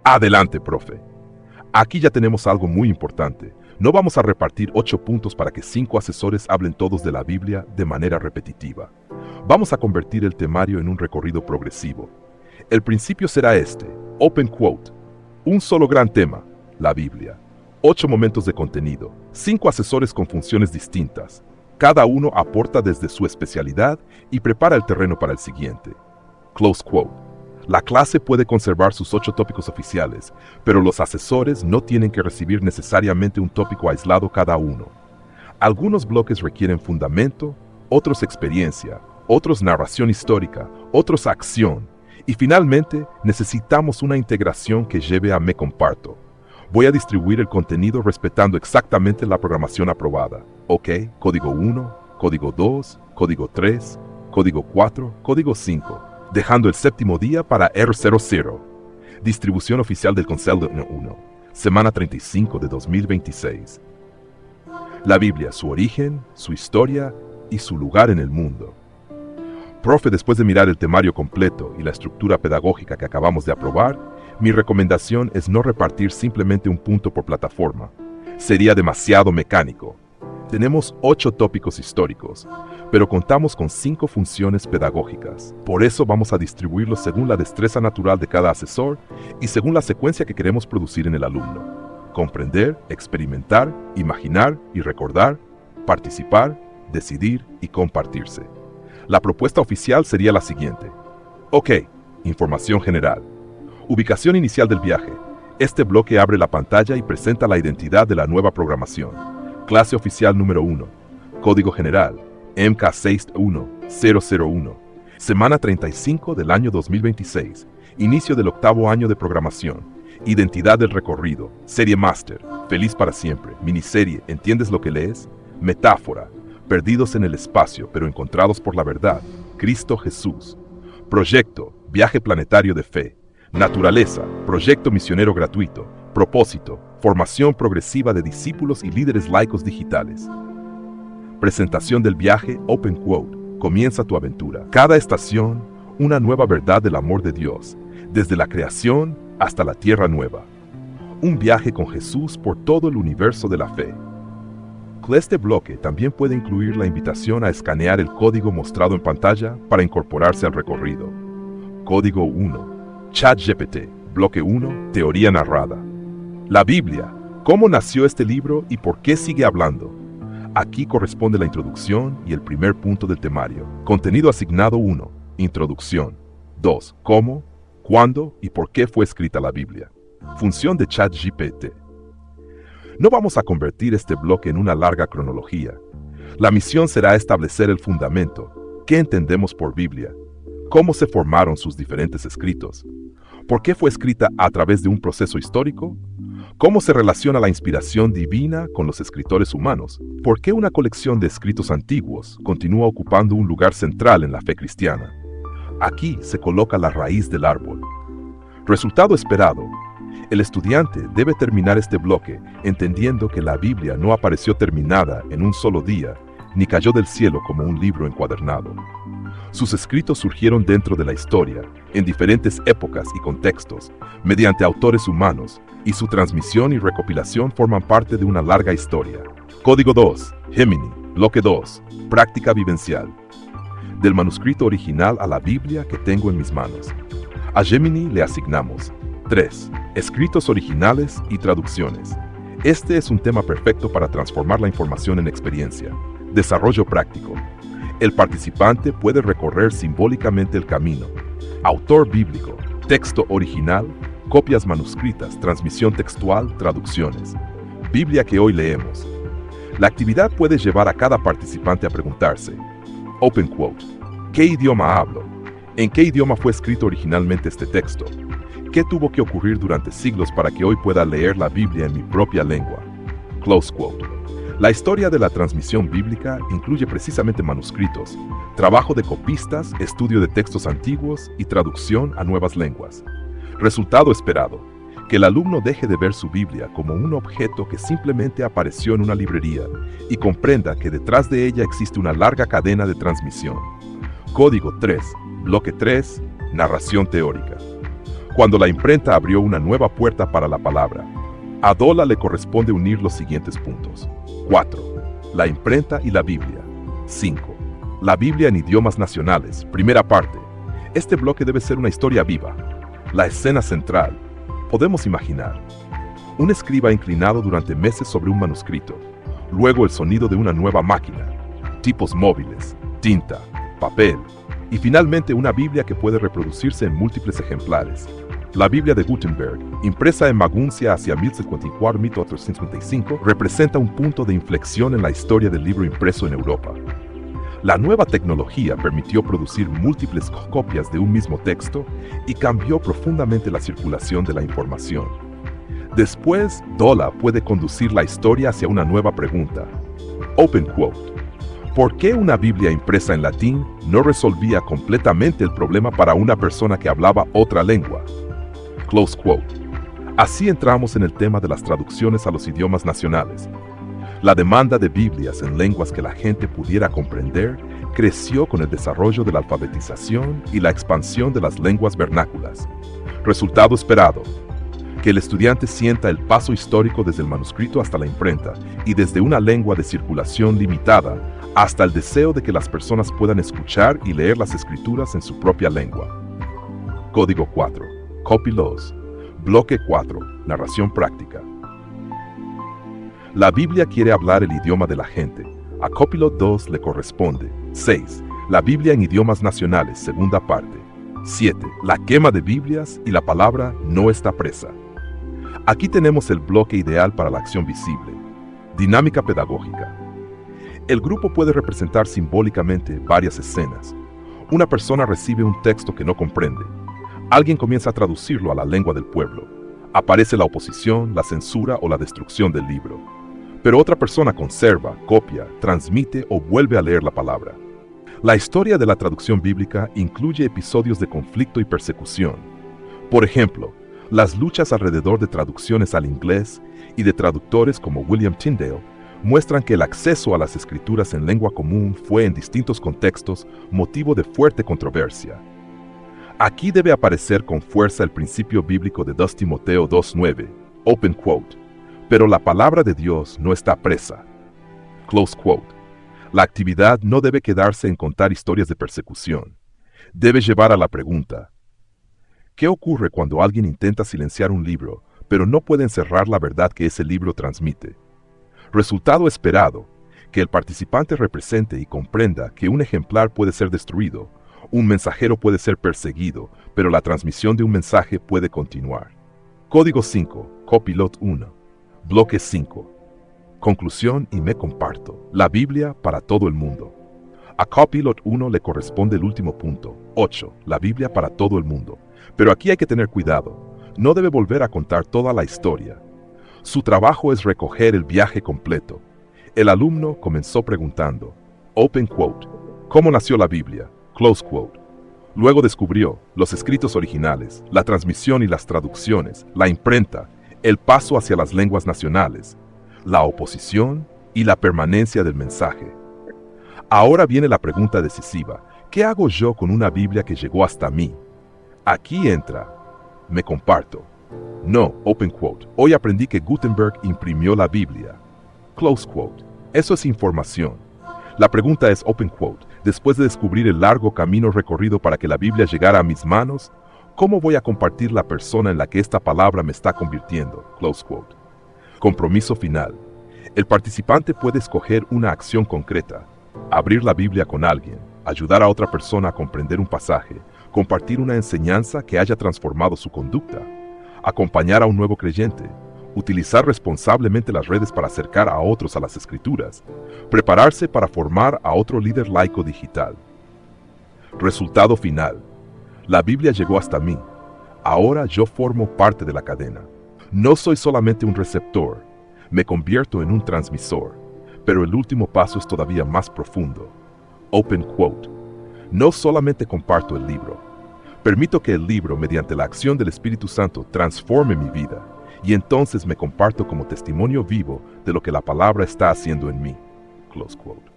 Adelante, profe. Aquí ya tenemos algo muy importante. No vamos a repartir 8 puntos para que 5 asesores hablen todos de la Biblia de manera repetitiva. Vamos a convertir el temario en un recorrido progresivo. El principio será este, open quote, un solo gran tema, la Biblia. 8 momentos de contenido, 5 asesores con funciones distintas. Cada uno aporta desde su especialidad y prepara el terreno para el siguiente. Close quote. La clase puede conservar sus 8 tópicos oficiales, pero los asesores no tienen que recibir necesariamente un tópico aislado cada uno. Algunos bloques requieren fundamento, otros experiencia, otros narración histórica, otros acción, y finalmente necesitamos una integración que lleve a me comparto. Voy a distribuir el contenido respetando exactamente la programación aprobada. ¿Ok? Código 1, código 2, código 3, código 4, código 5. Dejando el séptimo día para R00. Distribución oficial del Consejo 1. Semana 35 de 2026. La Biblia, su origen, su historia y su lugar en el mundo. Profe, después de mirar el temario completo y la estructura pedagógica que acabamos de aprobar, mi recomendación es no repartir simplemente un punto por plataforma. Sería demasiado mecánico. Tenemos 8 tópicos históricos, pero contamos con 5 funciones pedagógicas. Por eso vamos a distribuirlos según la destreza natural de cada asesor y según la secuencia que queremos producir en el alumno. Comprender, experimentar, imaginar y recordar, participar, decidir y compartirse. La propuesta oficial sería la siguiente. Ok, información general. Ubicación inicial del viaje. Este bloque abre la pantalla y presenta la identidad de la nueva programación. Clase oficial número 1. Código general. MK61001. Semana 35 del año 2026. Inicio del 8º año de programación. Identidad del recorrido. Serie Master. Feliz para siempre. Miniserie. ¿Entiendes lo que lees? Metáfora. Perdidos en el espacio, pero encontrados por la verdad. Cristo Jesús. Proyecto. Viaje planetario de fe. Naturaleza. Proyecto misionero gratuito. Propósito. Formación progresiva de discípulos y líderes laicos digitales. Presentación del viaje, open quote. Comienza tu aventura. Cada estación, una nueva verdad del amor de Dios, desde la creación hasta la tierra nueva. Un viaje con Jesús por todo el universo de la fe. Este bloque también puede incluir la invitación a escanear el código mostrado en pantalla para incorporarse al recorrido. Código 1. ChatGPT. Bloque 1. Teoría narrada. La Biblia. ¿Cómo nació este libro y por qué sigue hablando? Aquí corresponde la introducción y el primer punto del temario. Contenido asignado 1. Introducción. 2. ¿Cómo, cuándo y por qué fue escrita la Biblia? Función de ChatGPT. No vamos a convertir este bloque en una larga cronología. La misión será establecer el fundamento. ¿Qué entendemos por Biblia? ¿Cómo se formaron sus diferentes escritos? ¿Por qué fue escrita a través de un proceso histórico? ¿Cómo se relaciona la inspiración divina con los escritores humanos? ¿Por qué una colección de escritos antiguos continúa ocupando un lugar central en la fe cristiana? Aquí se coloca la raíz del árbol. Resultado esperado. El estudiante debe terminar este bloque entendiendo que la Biblia no apareció terminada en un solo día, ni cayó del cielo como un libro encuadernado. Sus escritos surgieron dentro de la historia, en diferentes épocas y contextos, mediante autores humanos, y su transmisión y recopilación forman parte de una larga historia. Código 2. Gemini. Bloque 2. Práctica vivencial. Del manuscrito original a la Biblia que tengo en mis manos. A Gemini le asignamos 3. Escritos originales y traducciones. Este es un tema perfecto para transformar la información en experiencia. Desarrollo práctico. El participante puede recorrer simbólicamente el camino. Autor bíblico, texto original, copias manuscritas, transmisión textual, traducciones. Biblia que hoy leemos. La actividad puede llevar a cada participante a preguntarse, open quote, ¿qué idioma hablo? ¿En qué idioma fue escrito originalmente este texto? ¿Qué tuvo que ocurrir durante siglos para que hoy pueda leer la Biblia en mi propia lengua? Close quote. La historia de la transmisión bíblica incluye precisamente manuscritos, trabajo de copistas, estudio de textos antiguos y traducción a nuevas lenguas. Resultado esperado, que el alumno deje de ver su Biblia como un objeto que simplemente apareció en una librería y comprenda que detrás de ella existe una larga cadena de transmisión. Código 3, bloque 3, narración teórica. Cuando la imprenta abrió una nueva puerta para la palabra, a Dola le corresponde unir los siguientes puntos. 4. La imprenta y la Biblia. 5. La Biblia en idiomas nacionales. Primera parte. Este bloque debe ser una historia viva. La escena central. Podemos imaginar un escriba inclinado durante meses sobre un manuscrito, luego el sonido de una nueva máquina, tipos móviles, tinta, papel, y finalmente una Biblia que puede reproducirse en múltiples ejemplares. La Biblia de Gutenberg, impresa en Maguncia hacia 1054-1455, representa un punto de inflexión en la historia del libro impreso en Europa. La nueva tecnología permitió producir múltiples copias de un mismo texto y cambió profundamente la circulación de la información. Después, Dola puede conducir la historia hacia una nueva pregunta. Open quote. ¿Por qué una Biblia impresa en latín no resolvía completamente el problema para una persona que hablaba otra lengua? Close quote. Así entramos en el tema de las traducciones a los idiomas nacionales. La demanda de Biblias en lenguas que la gente pudiera comprender creció con el desarrollo de la alfabetización y la expansión de las lenguas vernáculas. Resultado esperado: que el estudiante sienta el paso histórico desde el manuscrito hasta la imprenta y desde una lengua de circulación limitada hasta el deseo de que las personas puedan escuchar y leer las escrituras en su propia lengua. Código 4. Copy Laws. Bloque 4. Narración práctica. La Biblia quiere hablar el idioma de la gente. A Copilot 2 le corresponde. 6. La Biblia en idiomas nacionales, segunda parte. 7. La quema de Biblias y la palabra no está presa. Aquí tenemos el bloque ideal para la acción visible. Dinámica pedagógica. El grupo puede representar simbólicamente varias escenas. Una persona recibe un texto que no comprende. Alguien comienza a traducirlo a la lengua del pueblo. Aparece la oposición, la censura o la destrucción del libro. Pero otra persona conserva, copia, transmite o vuelve a leer la palabra. La historia de la traducción bíblica incluye episodios de conflicto y persecución. Por ejemplo, las luchas alrededor de traducciones al inglés y de traductores como William Tyndale muestran que el acceso a las escrituras en lengua común fue en distintos contextos motivo de fuerte controversia. Aquí debe aparecer con fuerza el principio bíblico de 2 Timoteo 2:9, open quote, pero la palabra de Dios no está presa. Close quote. La actividad no debe quedarse en contar historias de persecución. Debe llevar a la pregunta: ¿qué ocurre cuando alguien intenta silenciar un libro, pero no puede encerrar la verdad que ese libro transmite? Resultado esperado: que el participante represente y comprenda que un ejemplar puede ser destruido, un mensajero puede ser perseguido, pero la transmisión de un mensaje puede continuar. Código 5, Copilot 1, Bloque 5. Conclusión y me comparto. La Biblia para todo el mundo. A Copilot 1 le corresponde el último punto, 8, la Biblia para todo el mundo. Pero aquí hay que tener cuidado. No debe volver a contar toda la historia. Su trabajo es recoger el viaje completo. El alumno comenzó preguntando, open quote, ¿cómo nació la Biblia? Close quote. Luego descubrió los escritos originales, la transmisión y las traducciones, la imprenta, el paso hacia las lenguas nacionales, la oposición y la permanencia del mensaje. Ahora viene la pregunta decisiva: ¿qué hago yo con una Biblia que llegó hasta mí? Aquí entra, me comparto. No, open quote, hoy aprendí que Gutenberg imprimió la Biblia. Close quote. Eso es información. La pregunta es, open quote, después de descubrir el largo camino recorrido para que la Biblia llegara a mis manos, ¿cómo voy a compartir la persona en la que esta palabra me está convirtiendo? Close quote. Compromiso final. El participante puede escoger una acción concreta: abrir la Biblia con alguien, ayudar a otra persona a comprender un pasaje, compartir una enseñanza que haya transformado su conducta, acompañar a un nuevo creyente, utilizar responsablemente las redes para acercar a otros a las Escrituras, prepararse para formar a otro líder laico digital. Resultado final: la Biblia llegó hasta mí. Ahora yo formo parte de la cadena. No soy solamente un receptor, me convierto en un transmisor, pero el último paso es todavía más profundo. Open quote. No solamente comparto el libro, permito que el libro, mediante la acción del Espíritu Santo, transforme mi vida, y entonces me comparto como testimonio vivo de lo que la palabra está haciendo en mí. Close quote.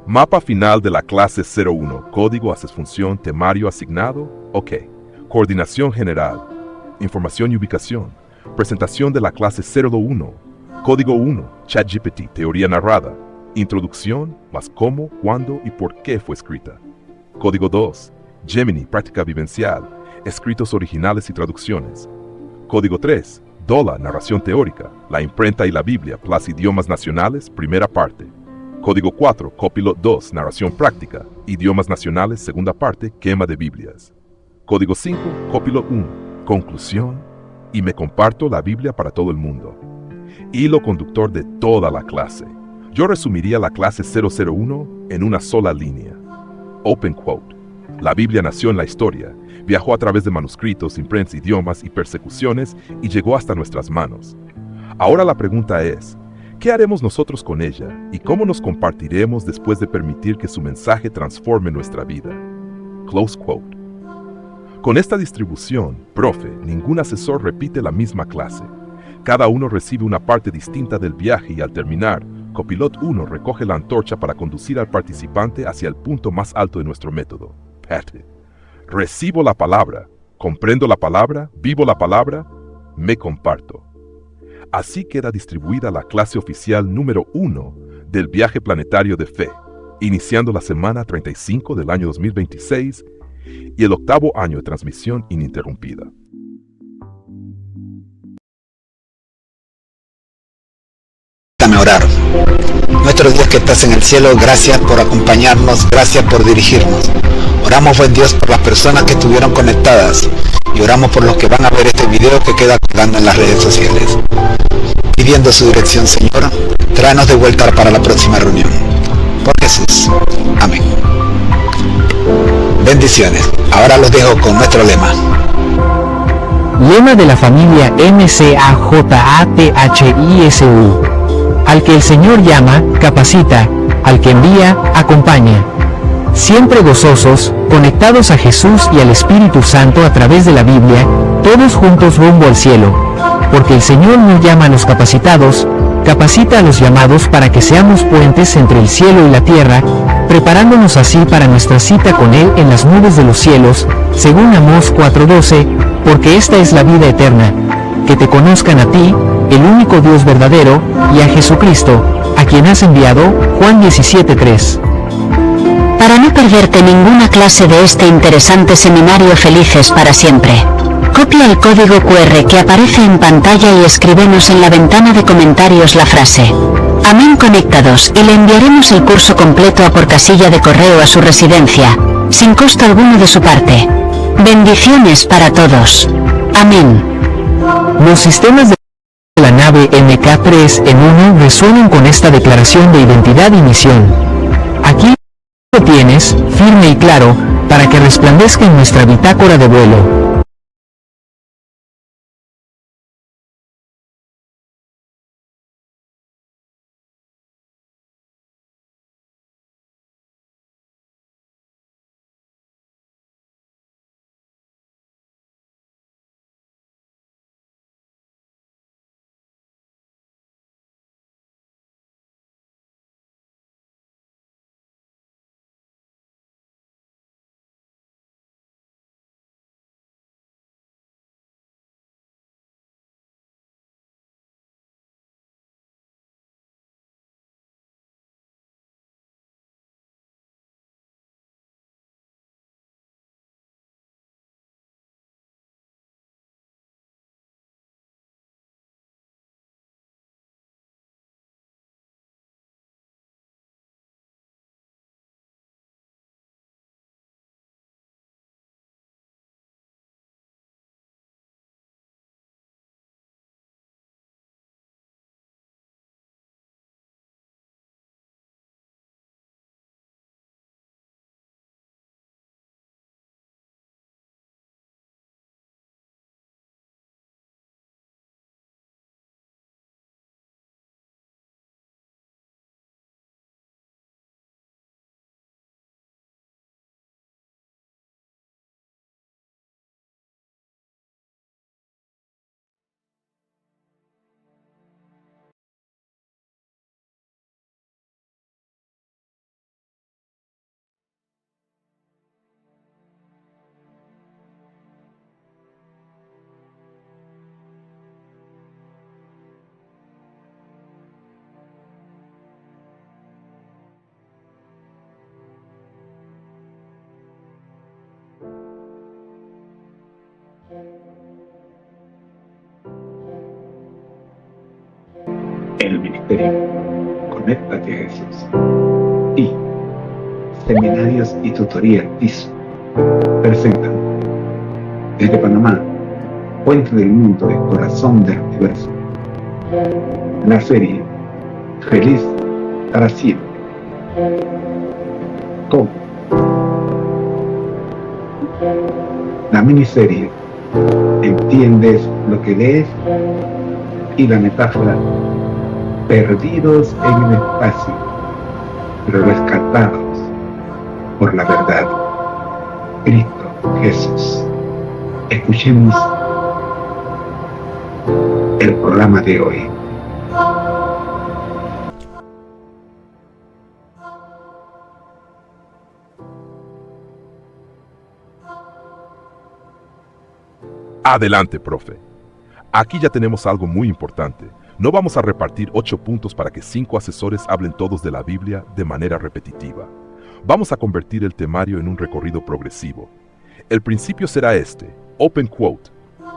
Mapa final de la clase 01. Código, haces función, temario asignado. OK. Coordinación general. información y ubicación, presentación de la clase 021, código 1, ChatGPT, teoría narrada, introducción, más cómo, cuándo y por qué fue escrita. Código 2, Gemini, práctica vivencial, escritos originales y traducciones. Código 3, DOLA, narración teórica, la imprenta y la Biblia, plus idiomas nacionales, primera parte. Código 4, Copilot 2, narración práctica, idiomas nacionales, segunda parte, quema de Biblias. Código 5, Copilot 1, conclusión, y me comparto la Biblia para todo el mundo. Hilo conductor de toda la clase. Yo resumiría la clase 001 en una sola línea. Open quote. La Biblia nació en la historia, viajó a través de manuscritos, imprentas, idiomas y persecuciones y llegó hasta nuestras manos. Ahora la pregunta es, ¿qué haremos nosotros con ella y cómo nos compartiremos después de permitir que su mensaje transforme nuestra vida? Close quote. Con esta distribución, profe, ningún asesor repite la misma clase. Cada uno recibe una parte distinta del viaje y al terminar, Copilot 1 recoge la antorcha para conducir al participante hacia el punto más alto de nuestro método. PATE. Recibo la palabra, comprendo la palabra, vivo la palabra, me comparto. Así queda distribuida la clase oficial número 1 del viaje planetario de fe, iniciando la semana 35 del año 2026 y el 8º año de transmisión ininterrumpida. Dame orar. Nuestro Dios que estás en el cielo, gracias por acompañarnos, gracias por dirigirnos. Oramos, buen Dios, por las personas que estuvieron conectadas y oramos por los que van a ver este video que queda colgando en las redes sociales. Pidiendo su dirección, Señor, tráenos de vuelta para la próxima reunión. Por Jesús. Amén. Bendiciones. Ahora los dejo con nuestro lema. Lema de la familia MCAJATHISU. Al que el Señor llama, capacita, al que envía, acompaña. Siempre gozosos, conectados a Jesús y al Espíritu Santo a través de la Biblia, todos juntos rumbo al cielo. Porque el Señor no llama a los capacitados, capacita a los llamados para que seamos puentes entre el cielo y la tierra, preparándonos así para nuestra cita con Él en las nubes de los cielos, según Amós 4:12, porque esta es la vida eterna, que te conozcan a ti, el único Dios verdadero, y a Jesucristo, a quien has enviado, Juan 17:3. Para no perderte ninguna clase de este interesante seminario Felices para Siempre, copia el código QR que aparece en pantalla y escríbenos en la ventana de comentarios la frase Amén conectados y le enviaremos el curso completo por casilla de correo a su residencia, sin costo alguno de su parte. Bendiciones para todos. Amén. Los sistemas de la nave MK3 en 1 resuenan con esta declaración de identidad y misión. Aquí lo tienes, firme y claro, para que resplandezca en nuestra bitácora de vuelo. ministerio Conéctate a Jesús y Seminarios y Tutoría TISU presentan desde Panamá, Puente del Mundo y Corazón del Universo, la serie Feliz para Siempre. ¿Cómo? La miniserie ¿Entiendes lo que lees? Y la metáfora Perdidos en el espacio, pero rescatados por la verdad, Cristo Jesús. Escuchemos el programa de hoy. Adelante, profe. Aquí ya tenemos algo muy importante. No vamos a repartir 8 puntos para que 5 asesores hablen todos de la Biblia de manera repetitiva. Vamos a convertir el temario en un recorrido progresivo. El principio será este, open quote,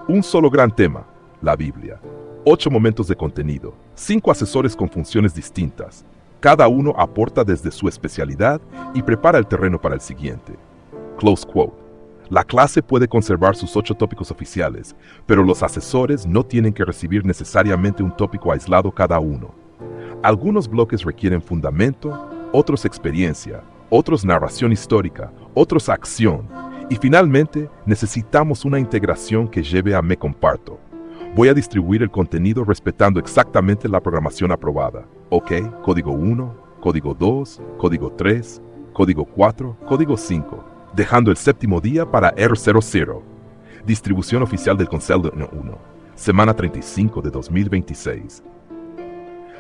un solo gran tema, la Biblia. 8 momentos de contenido, 5 asesores con funciones distintas. Cada uno aporta desde su especialidad y prepara el terreno para el siguiente. Close quote. La clase puede conservar sus 8 tópicos oficiales, pero los asesores no tienen que recibir necesariamente un tópico aislado cada uno. Algunos bloques requieren fundamento, otros experiencia, otros narración histórica, otros acción, y finalmente necesitamos una integración que lleve a me comparto. Voy a distribuir el contenido respetando exactamente la programación aprobada. OK, código 1, código 2, código 3, código 4, código 5. Dejando el séptimo día para R00. Distribución oficial del Consejo 1, semana 35 de 2026.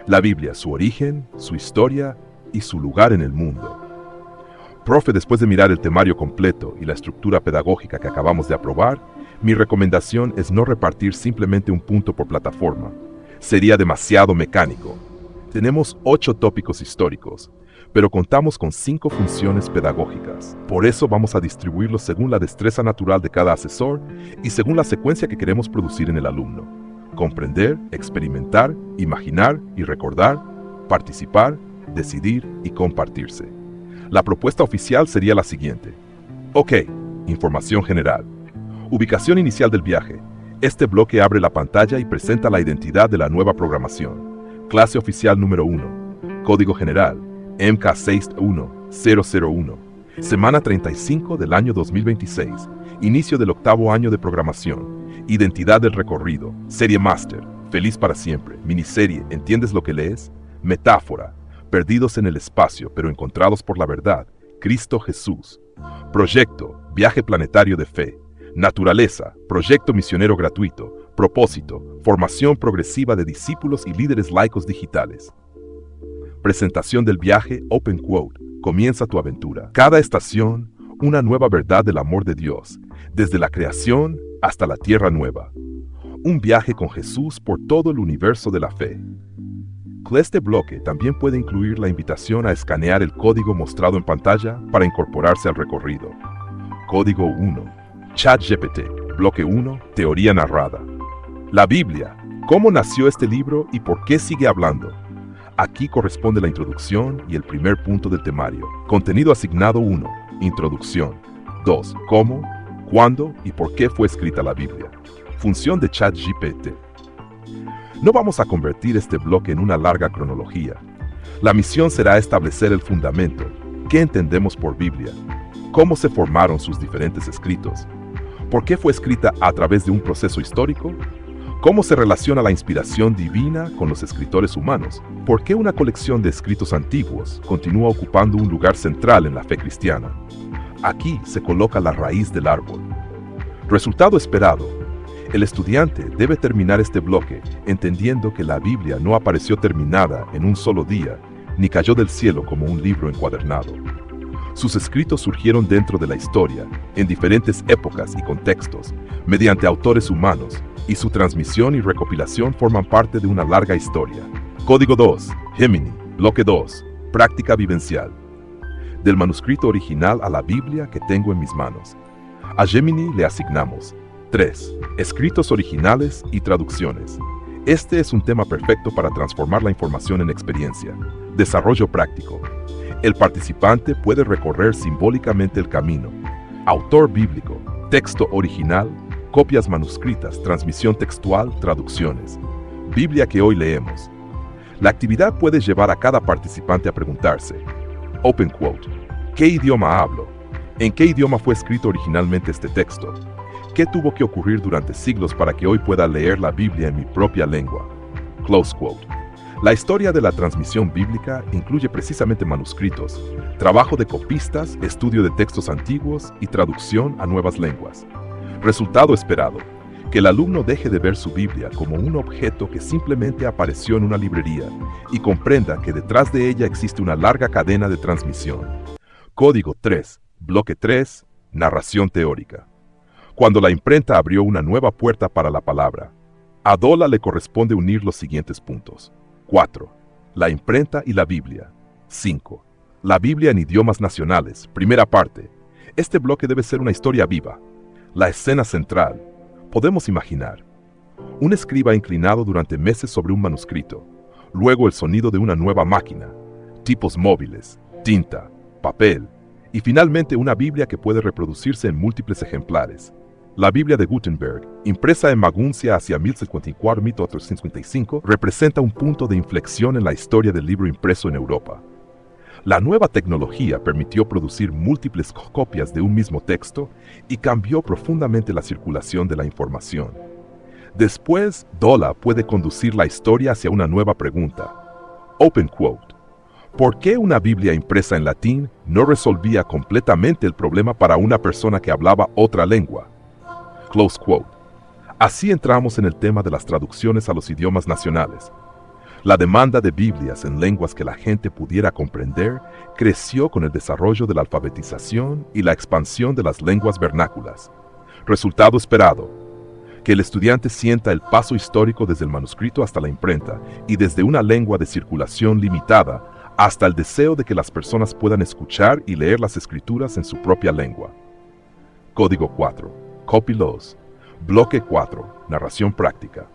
La Biblia, su origen, su historia y su lugar en el mundo. Profe, después de mirar el temario completo y la estructura pedagógica que acabamos de aprobar, mi recomendación es no repartir simplemente un punto por plataforma. Sería demasiado mecánico. Tenemos 8 tópicos históricos, pero contamos con 5 funciones pedagógicas. Por eso vamos a distribuirlos según la destreza natural de cada asesor y según la secuencia que queremos producir en el alumno. Comprender, experimentar, imaginar y recordar, participar, decidir y compartirse. La propuesta oficial sería la siguiente. OK, información general. Ubicación inicial del viaje. Este bloque abre la pantalla y presenta la identidad de la nueva programación. Clase oficial número 1. Código general. MK61001, semana 35 del año 2026, inicio del 8º año de programación, identidad del recorrido, serie Master, Feliz para Siempre, miniserie ¿Entiendes lo que lees? Metáfora, Perdidos en el espacio pero encontrados por la verdad, Cristo Jesús, proyecto, Viaje planetario de fe, naturaleza, proyecto misionero gratuito, propósito, formación progresiva de discípulos y líderes laicos digitales. Presentación del viaje, open quote, comienza tu aventura. Cada estación, una nueva verdad del amor de Dios, desde la creación hasta la tierra nueva. Un viaje con Jesús por todo el universo de la fe. Este bloque también puede incluir la invitación a escanear el código mostrado en pantalla para incorporarse al recorrido. Código 1. ChatGPT. Bloque 1. Teoría narrada. La Biblia. ¿Cómo nació este libro y por qué sigue hablando? Aquí corresponde la introducción y el primer punto del temario. Contenido asignado 1. Introducción. 2. ¿Cómo, cuándo y por qué fue escrita la Biblia? Función de ChatGPT. No vamos a convertir este bloque en una larga cronología. La misión será establecer el fundamento. ¿Qué entendemos por Biblia? ¿Cómo se formaron sus diferentes escritos? ¿Por qué fue escrita a través de un proceso histórico? ¿Cómo se relaciona la inspiración divina con los escritores humanos? ¿Por qué una colección de escritos antiguos continúa ocupando un lugar central en la fe cristiana? Aquí se coloca la raíz del árbol. Resultado esperado. El estudiante debe terminar este bloque entendiendo que la Biblia no apareció terminada en un solo día, ni cayó del cielo como un libro encuadernado. Sus escritos surgieron dentro de la historia, en diferentes épocas y contextos, mediante autores humanos, y su transmisión y recopilación forman parte de una larga historia. Código 2. Gemini. Bloque 2. Práctica vivencial. Del manuscrito original a la Biblia que tengo en mis manos. A Gemini le asignamos 3. Escritos originales y traducciones. Este es un tema perfecto para transformar la información en experiencia. Desarrollo práctico. El participante puede recorrer simbólicamente el camino. Autor bíblico, texto original, copias manuscritas, transmisión textual, traducciones. Biblia que hoy leemos. La actividad puede llevar a cada participante a preguntarse, open quote, ¿qué idioma hablo? ¿En qué idioma fue escrito originalmente este texto? ¿Qué tuvo que ocurrir durante siglos para que hoy pueda leer la Biblia en mi propia lengua? Close quote. La historia de la transmisión bíblica incluye precisamente manuscritos, trabajo de copistas, estudio de textos antiguos y traducción a nuevas lenguas. Resultado esperado, que el alumno deje de ver su Biblia como un objeto que simplemente apareció en una librería y comprenda que detrás de ella existe una larga cadena de transmisión. Código 3, bloque 3, narración teórica. Cuando la imprenta abrió una nueva puerta para la palabra, a Dola le corresponde unir los siguientes puntos. 4. La imprenta y la Biblia. 5. La Biblia en idiomas nacionales. Primera parte. Este bloque debe ser una historia viva. La escena central. Podemos imaginar un escriba inclinado durante meses sobre un manuscrito, luego el sonido de una nueva máquina, tipos móviles, tinta, papel, y finalmente una Biblia que puede reproducirse en múltiples ejemplares. La Biblia de Gutenberg, impresa en Maguncia hacia 1054-1455, representa un punto de inflexión en la historia del libro impreso en Europa. La nueva tecnología permitió producir múltiples copias de un mismo texto y cambió profundamente la circulación de la información. Después, Dola puede conducir la historia hacia una nueva pregunta. Open quote. ¿Por qué una Biblia impresa en latín no resolvía completamente el problema para una persona que hablaba otra lengua? Close quote. Así entramos en el tema de las traducciones a los idiomas nacionales. La demanda de Biblias en lenguas que la gente pudiera comprender creció con el desarrollo de la alfabetización y la expansión de las lenguas vernáculas. Resultado esperado, que el estudiante sienta el paso histórico desde el manuscrito hasta la imprenta y desde una lengua de circulación limitada hasta el deseo de que las personas puedan escuchar y leer las escrituras en su propia lengua. Código 4. Copy Laws. Bloque 4. Narración práctica.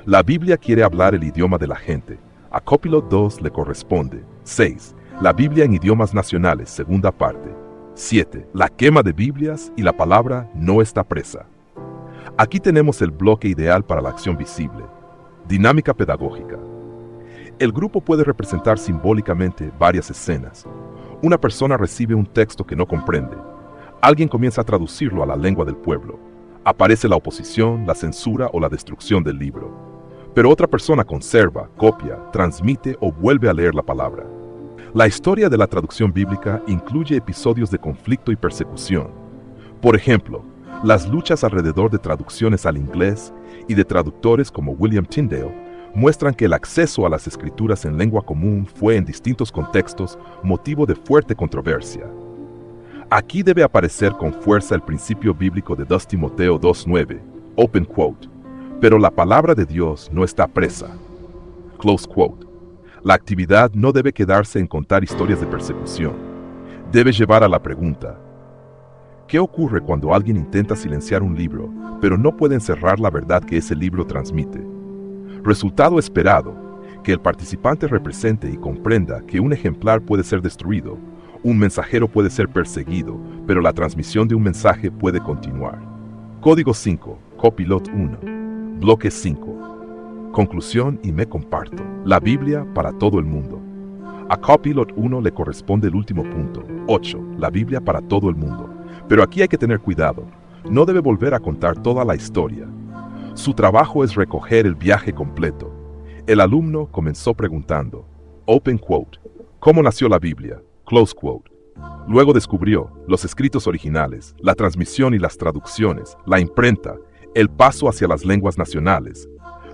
La Biblia quiere hablar el idioma de la gente. A Copilot 2 le corresponde. 6. La Biblia en idiomas nacionales, segunda parte. 7. La quema de Biblias y la palabra no está presa. Aquí tenemos el bloque ideal para la acción visible. Dinámica pedagógica. El grupo puede representar simbólicamente varias escenas. Una persona recibe un texto que no comprende. Alguien comienza a traducirlo a la lengua del pueblo. Aparece la oposición, la censura o la destrucción del libro. Pero otra persona conserva, copia, transmite o vuelve a leer la palabra. La historia de la traducción bíblica incluye episodios de conflicto y persecución. Por ejemplo, las luchas alrededor de traducciones al inglés y de traductores como William Tyndale muestran que el acceso a las escrituras en lengua común fue en distintos contextos motivo de fuerte controversia. Aquí debe aparecer con fuerza el principio bíblico de 2 Timoteo 2:9, open quote, pero la palabra de Dios no está presa, close quote. La actividad no debe quedarse en contar historias de persecución. Debe llevar a la pregunta, ¿qué ocurre cuando alguien intenta silenciar un libro, pero no puede encerrar la verdad que ese libro transmite? Resultado esperado, que el participante represente y comprenda que un ejemplar puede ser destruido, un mensajero puede ser perseguido, pero la transmisión de un mensaje puede continuar. Código 5, Copilot 1, bloque 5. Conclusión y me comparto. La Biblia para todo el mundo. A Copilot 1 le corresponde el último punto, 8, la Biblia para todo el mundo. Pero aquí hay que tener cuidado. No debe volver a contar toda la historia. Su trabajo es recoger el viaje completo. El alumno comenzó preguntando, open quote, ¿cómo nació la Biblia? Close quote. Luego descubrió los escritos originales, la transmisión y las traducciones, la imprenta, el paso hacia las lenguas nacionales,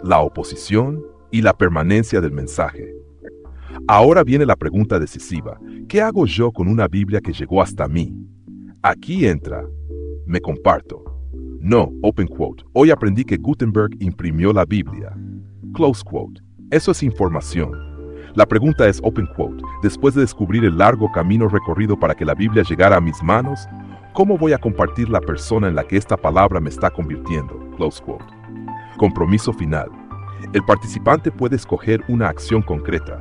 la oposición y la permanencia del mensaje. Ahora viene la pregunta decisiva. ¿Qué hago yo con una Biblia que llegó hasta mí? Aquí entra, me comparto. No, open quote. Hoy aprendí que Gutenberg imprimió la Biblia. Close quote. Eso es información. La pregunta es open quote. Después de descubrir el largo camino recorrido para que la Biblia llegara a mis manos, ¿cómo voy a compartir la persona en la que esta palabra me está convirtiendo? Close quote. Compromiso final. El participante puede escoger una acción concreta: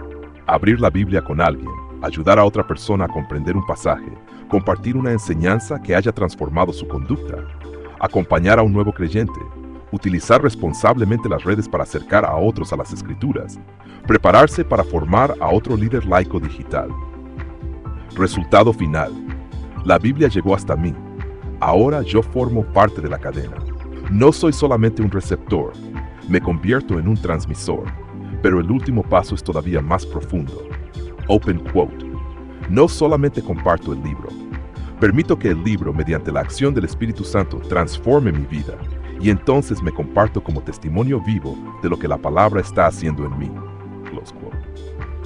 abrir la Biblia con alguien, ayudar a otra persona a comprender un pasaje, compartir una enseñanza que haya transformado su conducta, acompañar a un nuevo creyente, utilizar responsablemente las redes para acercar a otros a las Escrituras, prepararse para formar a otro líder laico digital. Resultado final. La Biblia llegó hasta mí. Ahora yo formo parte de la cadena. No soy solamente un receptor, me convierto en un transmisor, pero el último paso es todavía más profundo. Open quote. No solamente comparto el libro, permito que el libro, mediante la acción del Espíritu Santo, transforme mi vida, y entonces me comparto como testimonio vivo de lo que la palabra está haciendo en mí. Close quote.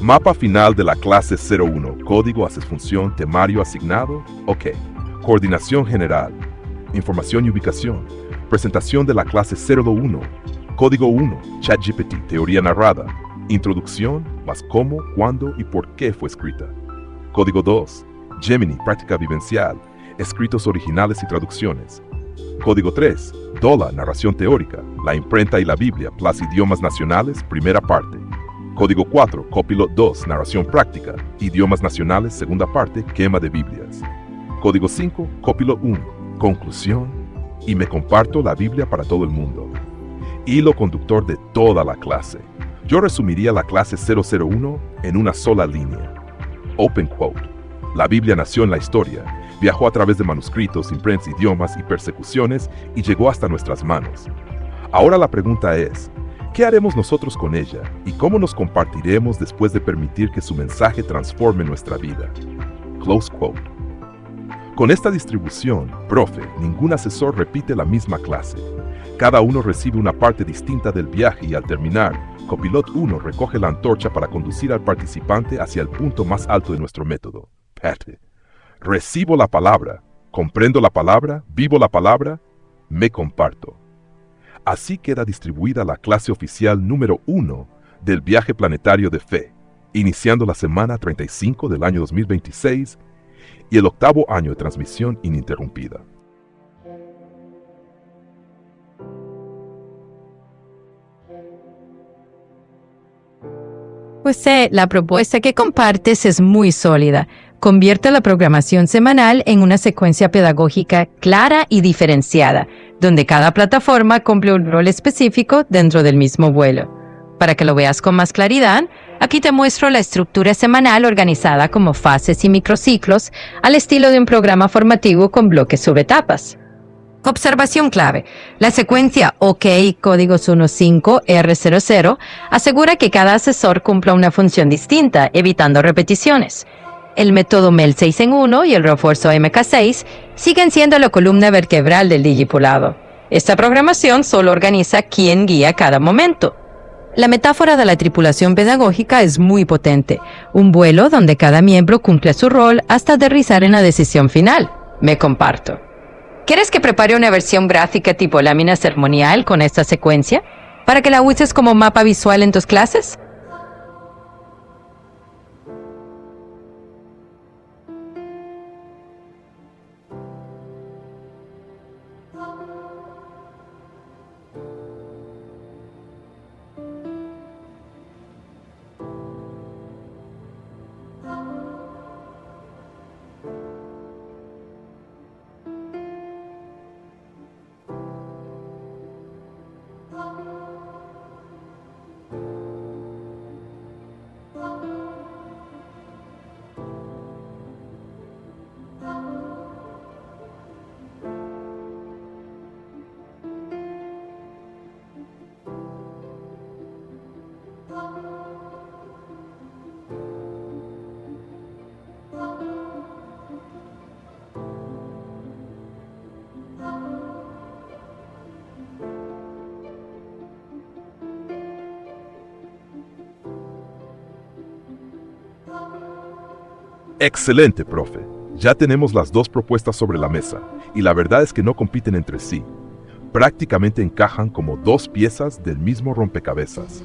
Mapa final de la clase 01, código, haces función, temario asignado, OK. Coordinación general, información y ubicación, presentación de la clase 01, código 1, ChatGPT, teoría narrada, introducción, más cómo, cuándo y por qué fue escrita. Código 2, Gemini, práctica vivencial, escritos originales y traducciones. Código 3, DOLA, narración teórica, la imprenta y la Biblia, plus idiomas nacionales, primera parte. Código 4, Copilot 2, narración práctica, idiomas nacionales, segunda parte, quema de Biblias. Código 5, Copilot 1, conclusión, y me comparto la Biblia para todo el mundo. Hilo conductor de toda la clase. Yo resumiría la clase 001 en una sola línea. Open quote. La Biblia nació en la historia, viajó a través de manuscritos, imprentas, idiomas y persecuciones y llegó hasta nuestras manos. Ahora la pregunta es, ¿qué haremos nosotros con ella y cómo nos compartiremos después de permitir que su mensaje transforme nuestra vida? Close quote. Con esta distribución, profe, ningún asesor repite la misma clase. Cada uno recibe una parte distinta del viaje y al terminar, Copilot 1 recoge la antorcha para conducir al participante hacia el punto más alto de nuestro método. Pate. Recibo la palabra, comprendo la palabra, vivo la palabra, me comparto. Así queda distribuida la clase oficial número 1 del viaje planetario de fe, iniciando la semana 35 del año 2026 y el 8º año de transmisión ininterrumpida. Pues la propuesta que compartes es muy sólida. Convierte la programación semanal en una secuencia pedagógica clara y diferenciada, donde cada plataforma cumple un rol específico dentro del mismo vuelo. Para que lo veas con más claridad, aquí te muestro la estructura semanal organizada como fases y microciclos, al estilo de un programa formativo con bloques subetapas. Observación clave. La secuencia OK códigos 15R00 asegura que cada asesor cumpla una función distinta, evitando repeticiones. El método MEL 6 en 1 y el refuerzo MK6 siguen siendo la columna vertebral del digipulado. Esta programación solo organiza quién guía cada momento. La metáfora de la tripulación pedagógica es muy potente, un vuelo donde cada miembro cumple su rol hasta aterrizar en la decisión final. Me comparto. ¿Quieres que prepare una versión gráfica tipo lámina ceremonial con esta secuencia para que la uses como mapa visual en tus clases? Excelente, profe. Ya tenemos las dos propuestas sobre la mesa, y la verdad es que no compiten entre sí. Prácticamente encajan como dos piezas del mismo rompecabezas.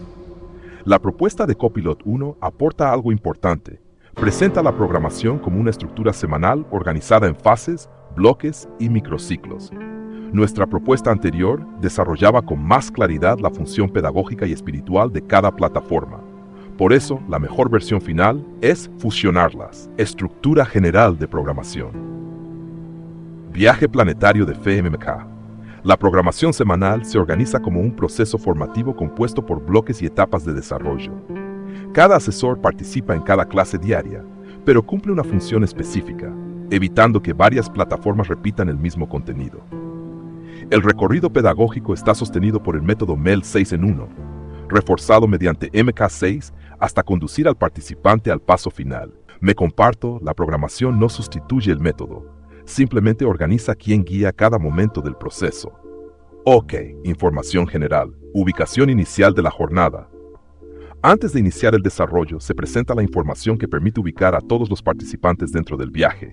La propuesta de Copilot 1 aporta algo importante. Presenta la programación como una estructura semanal organizada en fases, bloques y microciclos. Nuestra propuesta anterior desarrollaba con más claridad la función pedagógica y espiritual de cada plataforma. Por eso, la mejor versión final es fusionarlas. Estructura general de programación. Viaje planetario de FMMK. La programación semanal se organiza como un proceso formativo compuesto por bloques y etapas de desarrollo. Cada asesor participa en cada clase diaria, pero cumple una función específica, evitando que varias plataformas repitan el mismo contenido. El recorrido pedagógico está sostenido por el método MEL 6 en 1, reforzado mediante MK6 hasta conducir al participante al paso final. Me comparto, la programación no sustituye el método, simplemente organiza quién guía cada momento del proceso. Ok, información general. Ubicación inicial de la jornada. Antes de iniciar el desarrollo, se presenta la información que permite ubicar a todos los participantes dentro del viaje.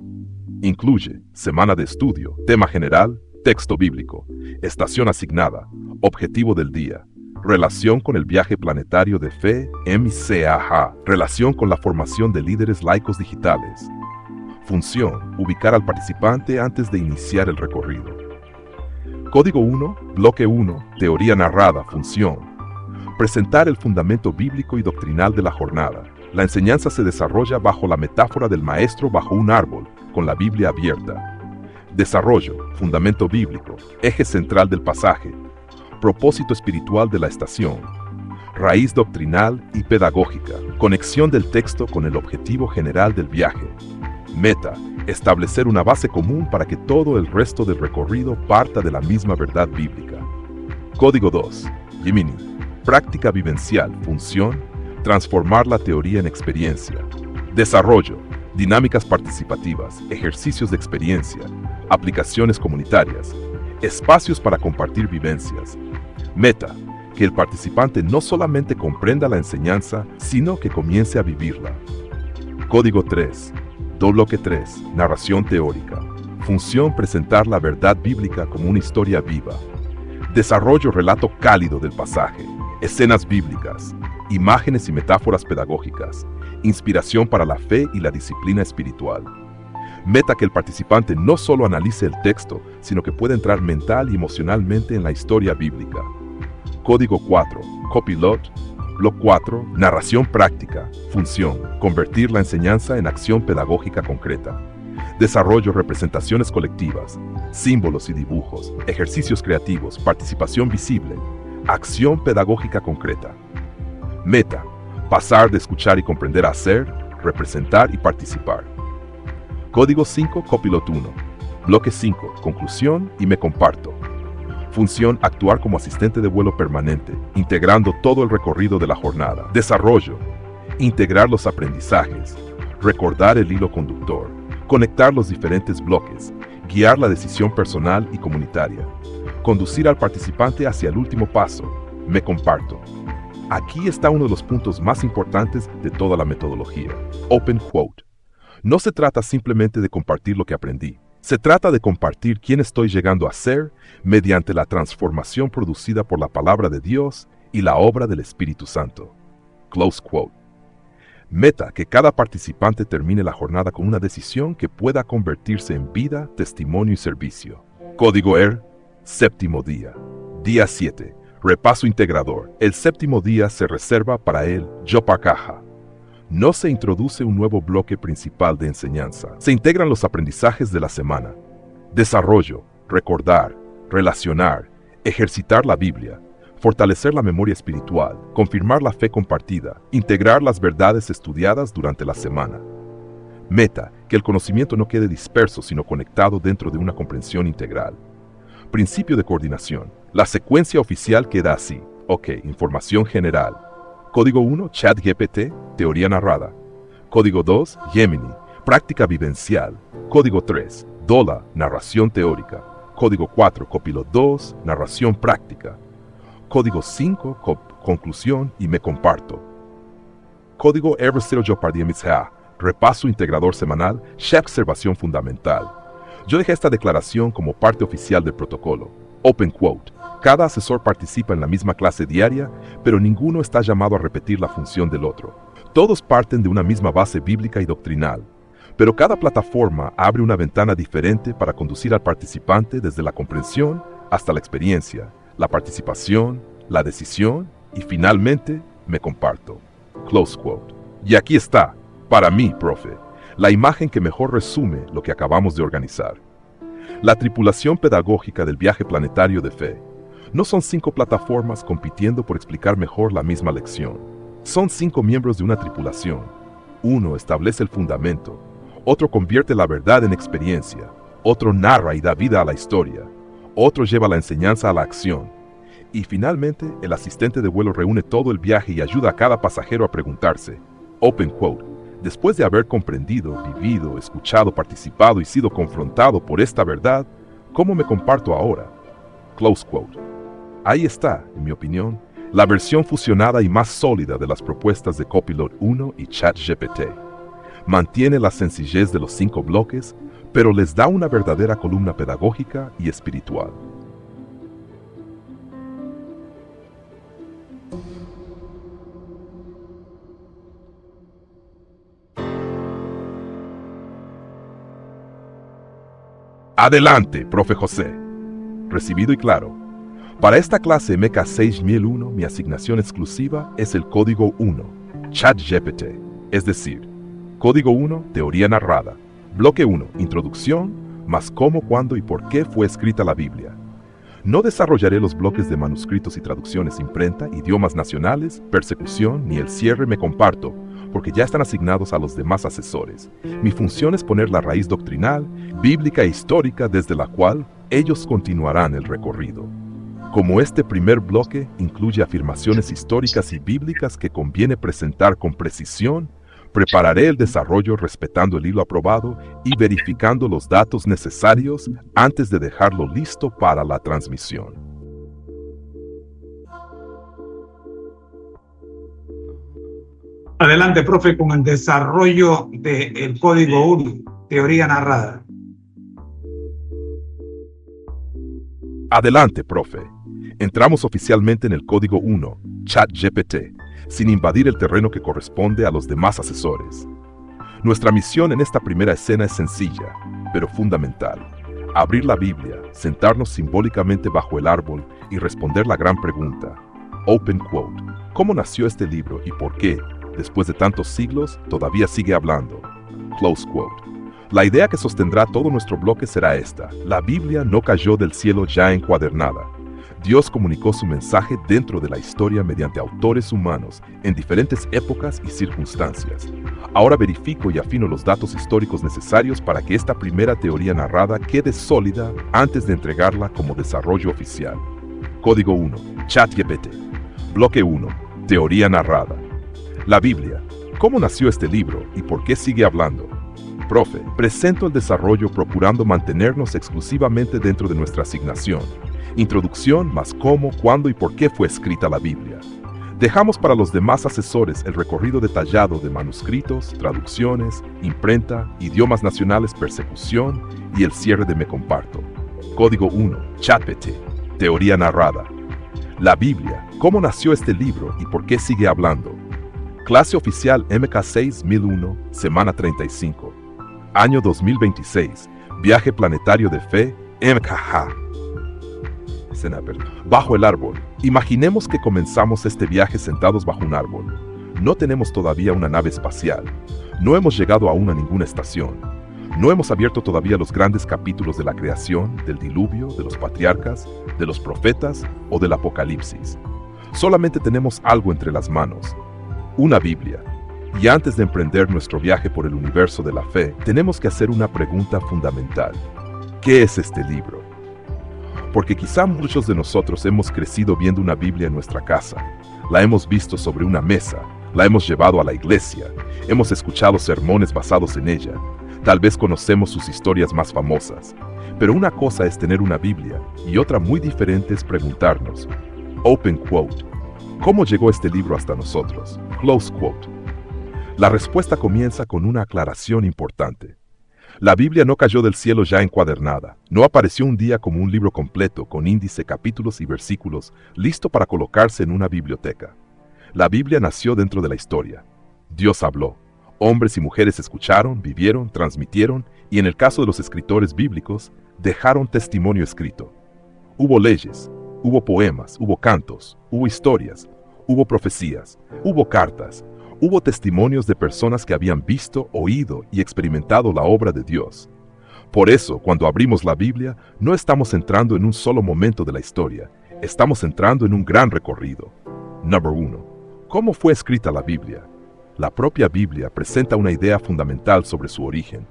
Incluye semana de estudio, tema general, texto bíblico, estación asignada, objetivo del día, relación con el viaje planetario de fe, MCAH, relación con la formación de líderes laicos digitales. Función, ubicar al participante antes de iniciar el recorrido. Código 1, bloque 1, teoría narrada, función. Presentar el fundamento bíblico y doctrinal de la jornada. La enseñanza se desarrolla bajo la metáfora del maestro bajo un árbol, con la Biblia abierta. Desarrollo, fundamento bíblico, eje central del pasaje. Propósito espiritual de la estación. Raíz doctrinal y pedagógica. Conexión del texto con el objetivo general del viaje. Meta, establecer una base común para que todo el resto del recorrido parta de la misma verdad bíblica. Código 2. Gemini. Práctica vivencial, función, transformar la teoría en experiencia. Desarrollo, dinámicas participativas, ejercicios de experiencia, aplicaciones comunitarias, espacios para compartir vivencias. Meta, que el participante no solamente comprenda la enseñanza, sino que comience a vivirla. Código 3. Bloque 3. Narración teórica. Función, presentar la verdad bíblica como una historia viva. Desarrollo, relato cálido del pasaje. Escenas bíblicas. Imágenes y metáforas pedagógicas. Inspiración para la fe y la disciplina espiritual. Meta, que el participante no solo analice el texto, sino que pueda entrar mental y emocionalmente en la historia bíblica. Código 4. Copilot. Bloque 4. Narración práctica. Función, convertir la enseñanza en acción pedagógica concreta. Desarrollo, representaciones colectivas, símbolos y dibujos, ejercicios creativos, participación visible, acción pedagógica concreta. Meta, pasar de escuchar y comprender a hacer, representar y participar. Código 5, Copilot 1. Bloque 5, conclusión y me comparto. Función, actuar como asistente de vuelo permanente, integrando todo el recorrido de la jornada. Desarrollo, integrar los aprendizajes, recordar el hilo conductor, conectar los diferentes bloques, guiar la decisión personal y comunitaria, conducir al participante hacia el último paso, me comparto. Aquí está uno de los puntos más importantes de toda la metodología. Open quote. No se trata simplemente de compartir lo que aprendí. Se trata de compartir quién estoy llegando a ser mediante la transformación producida por la palabra de Dios y la obra del Espíritu Santo. Close quote. Meta, que cada participante termine la jornada con una decisión que pueda convertirse en vida, testimonio y servicio. Código ER, séptimo día. Día 7. Repaso integrador. El séptimo día se reserva para el Yopakaha. No se introduce un nuevo bloque principal de enseñanza. Se integran los aprendizajes de la semana. Desarrollo, recordar, relacionar, ejercitar la Biblia, fortalecer la memoria espiritual, confirmar la fe compartida, integrar las verdades estudiadas durante la semana. Meta, que el conocimiento no quede disperso sino conectado dentro de una comprensión integral. Principio de coordinación. La secuencia oficial queda así. Ok, información general. Código 1, ChatGPT, teoría narrada. Código 2, Gemini, práctica vivencial. Código 3, DOLA, narración teórica. Código 4, Copilot 2, narración práctica. Código 5, conclusión y me comparto. Código Evercero Jopardiemizha, repaso integrador semanal, observación fundamental. Yo dejé esta declaración como parte oficial del protocolo. Open quote. Cada asesor participa en la misma clase diaria, pero ninguno está llamado a repetir la función del otro. Todos parten de una misma base bíblica y doctrinal, pero cada plataforma abre una ventana diferente para conducir al participante desde la comprensión hasta la experiencia, la participación, la decisión y finalmente me comparto. Close quote. Y aquí está, para mí, profe, la imagen que mejor resume lo que acabamos de organizar. La tripulación pedagógica del viaje planetario de fe no son 5 plataformas compitiendo por explicar mejor la misma lección. Son 5 miembros de una tripulación. Uno establece el fundamento, otro convierte la verdad en experiencia, otro narra y da vida a la historia, otro lleva la enseñanza a la acción, y finalmente el asistente de vuelo reúne todo el viaje y ayuda a cada pasajero a preguntarse, open quote, después de haber comprendido, vivido, escuchado, participado y sido confrontado por esta verdad, ¿cómo me comparto ahora? Close quote. Ahí está, en mi opinión, la versión fusionada y más sólida de las propuestas de Copilot 1 y ChatGPT. Mantiene la sencillez de los 5 bloques, pero les da una verdadera columna pedagógica y espiritual. Adelante, profe José. Recibido y claro. Para esta clase MK 6001, mi asignación exclusiva es el código 1, ChatGPT, es decir, código 1, teoría narrada, bloque 1, introducción, más cómo, cuándo y por qué fue escrita la Biblia. No desarrollaré los bloques de manuscritos y traducciones imprenta, idiomas nacionales, persecución, ni el cierre me comparto, porque ya están asignados a los demás asesores. Mi función es poner la raíz doctrinal, bíblica e histórica desde la cual ellos continuarán el recorrido. Como este primer bloque incluye afirmaciones históricas y bíblicas que conviene presentar con precisión, prepararé el desarrollo respetando el hilo aprobado y verificando los datos necesarios antes de dejarlo listo para la transmisión. Adelante, profe, con el desarrollo del código 1, teoría narrada. Adelante, profe. Entramos oficialmente en el código 1, ChatGPT, sin invadir el terreno que corresponde a los demás asesores. Nuestra misión en esta primera escena es sencilla, pero fundamental. Abrir la Biblia, sentarnos simbólicamente bajo el árbol y responder la gran pregunta. Open quote. ¿Cómo nació este libro y por qué, después de tantos siglos, todavía sigue hablando? Close quote. La idea que sostendrá todo nuestro bloque será esta. La Biblia no cayó del cielo ya encuadernada. Dios comunicó su mensaje dentro de la historia mediante autores humanos en diferentes épocas y circunstancias. Ahora verifico y afino los datos históricos necesarios para que esta primera teoría narrada quede sólida antes de entregarla como desarrollo oficial. Código 1, ChatGPT. Bloque 1, teoría narrada. La Biblia. ¿Cómo nació este libro y por qué sigue hablando? Profe, presento el desarrollo procurando mantenernos exclusivamente dentro de nuestra asignación. Introducción más cómo, cuándo y por qué fue escrita la Biblia. Dejamos para los demás asesores el recorrido detallado de manuscritos, traducciones, imprenta, idiomas nacionales, persecución y el cierre de Me Comparto. Código 1, ChatGPT, teoría narrada. La Biblia, ¿cómo nació este libro y por qué sigue hablando? Clase oficial MK 6001, semana 35. Año 2026, viaje planetario de fe, MKH. Bajo el árbol. Imaginemos que comenzamos este viaje sentados bajo un árbol. No tenemos todavía una nave espacial. No hemos llegado aún a ninguna estación. No hemos abierto todavía los grandes capítulos de la creación, del diluvio, de los patriarcas, de los profetas o del Apocalipsis. Solamente tenemos algo entre las manos. Una Biblia. Y antes de emprender nuestro viaje por el universo de la fe, tenemos que hacer una pregunta fundamental. ¿Qué es este libro? Porque quizá muchos de nosotros hemos crecido viendo una Biblia en nuestra casa. La hemos visto sobre una mesa, la hemos llevado a la iglesia, hemos escuchado sermones basados en ella. Tal vez conocemos sus historias más famosas. Pero una cosa es tener una Biblia y otra muy diferente es preguntarnos. Open quote. ¿Cómo llegó este libro hasta nosotros? Close quote. La respuesta comienza con una aclaración importante. La Biblia no cayó del cielo ya encuadernada. No apareció un día como un libro completo, con índice, capítulos y versículos, listo para colocarse en una biblioteca. La Biblia nació dentro de la historia. Dios habló. Hombres y mujeres escucharon, vivieron, transmitieron y en el caso de los escritores bíblicos, dejaron testimonio escrito. Hubo leyes, hubo poemas, hubo cantos, hubo historias, hubo profecías, hubo cartas, hubo testimonios de personas que habían visto, oído y experimentado la obra de Dios. Por eso, cuando abrimos la Biblia, no estamos entrando en un solo momento de la historia, estamos entrando en un gran recorrido. Número 1. ¿Cómo fue escrita la Biblia? La propia Biblia presenta una idea fundamental sobre su origen.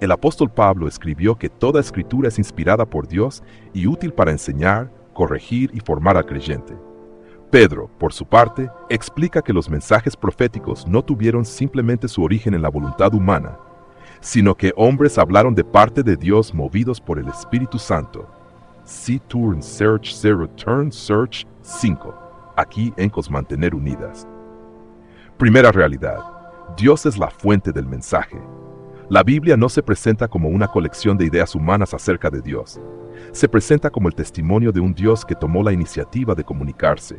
El apóstol Pablo escribió que toda escritura es inspirada por Dios y útil para enseñar, corregir y formar al creyente. Pedro, por su parte, explica que los mensajes proféticos no tuvieron simplemente su origen en la voluntad humana, sino que hombres hablaron de parte de Dios movidos por el Espíritu Santo. See Turn Search 0 Turn Search 5. Aquí en Mantener Unidas. Primera realidad. Dios es la fuente del mensaje. La Biblia no se presenta como una colección de ideas humanas acerca de Dios. Se presenta como el testimonio de un Dios que tomó la iniciativa de comunicarse.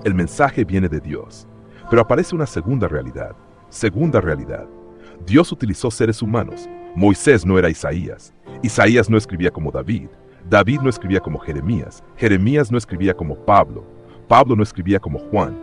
El mensaje viene de Dios. Pero aparece una segunda realidad. Segunda realidad. Dios utilizó seres humanos. Moisés no era Isaías. Isaías no escribía como David. David no escribía como Jeremías. Jeremías no escribía como Pablo. Pablo no escribía como Juan.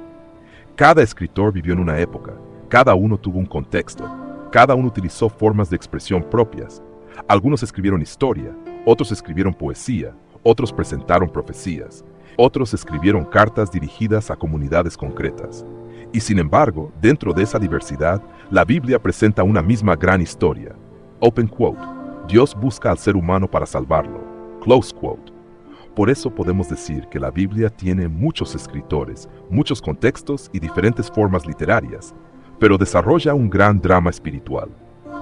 Cada escritor vivió en una época. Cada uno tuvo un contexto. Cada uno utilizó formas de expresión propias. Algunos escribieron historia, otros escribieron poesía, otros presentaron profecías, otros escribieron cartas dirigidas a comunidades concretas. Y sin embargo, dentro de esa diversidad, la Biblia presenta una misma gran historia. Open quote. Dios busca al ser humano para salvarlo. Close quote. Por eso podemos decir que la Biblia tiene muchos escritores, muchos contextos y diferentes formas literarias, pero desarrolla un gran drama espiritual.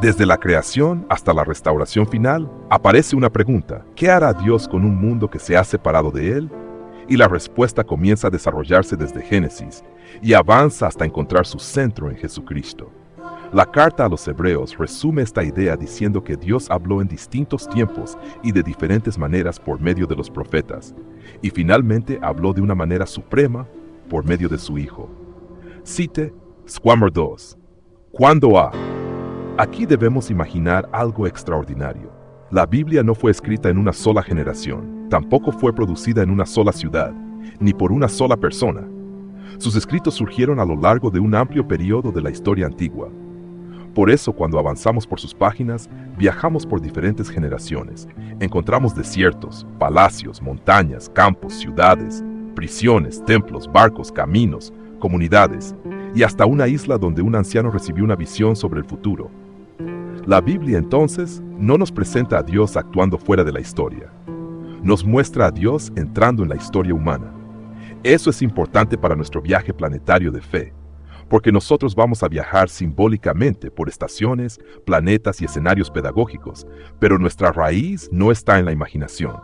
Desde la creación hasta la restauración final, aparece una pregunta: ¿qué hará Dios con un mundo que se ha separado de Él? Y la respuesta comienza a desarrollarse desde Génesis y avanza hasta encontrar su centro en Jesucristo. La carta a los Hebreos resume esta idea diciendo que Dios habló en distintos tiempos y de diferentes maneras por medio de los profetas, y finalmente habló de una manera suprema por medio de su Hijo. Cite Squammer 2. ¿Cuándo ha? Aquí debemos imaginar algo extraordinario. La Biblia no fue escrita en una sola generación, tampoco fue producida en una sola ciudad, ni por una sola persona. Sus escritos surgieron a lo largo de un amplio periodo de la historia antigua. Por eso, cuando avanzamos por sus páginas, viajamos por diferentes generaciones. Encontramos desiertos, palacios, montañas, campos, ciudades, prisiones, templos, barcos, caminos, comunidades, y hasta una isla donde un anciano recibió una visión sobre el futuro. La Biblia, entonces, no nos presenta a Dios actuando fuera de la historia. Nos muestra a Dios entrando en la historia humana. Eso es importante para nuestro viaje planetario de fe, porque nosotros vamos a viajar simbólicamente por estaciones, planetas y escenarios pedagógicos, pero nuestra raíz no está en la imaginación.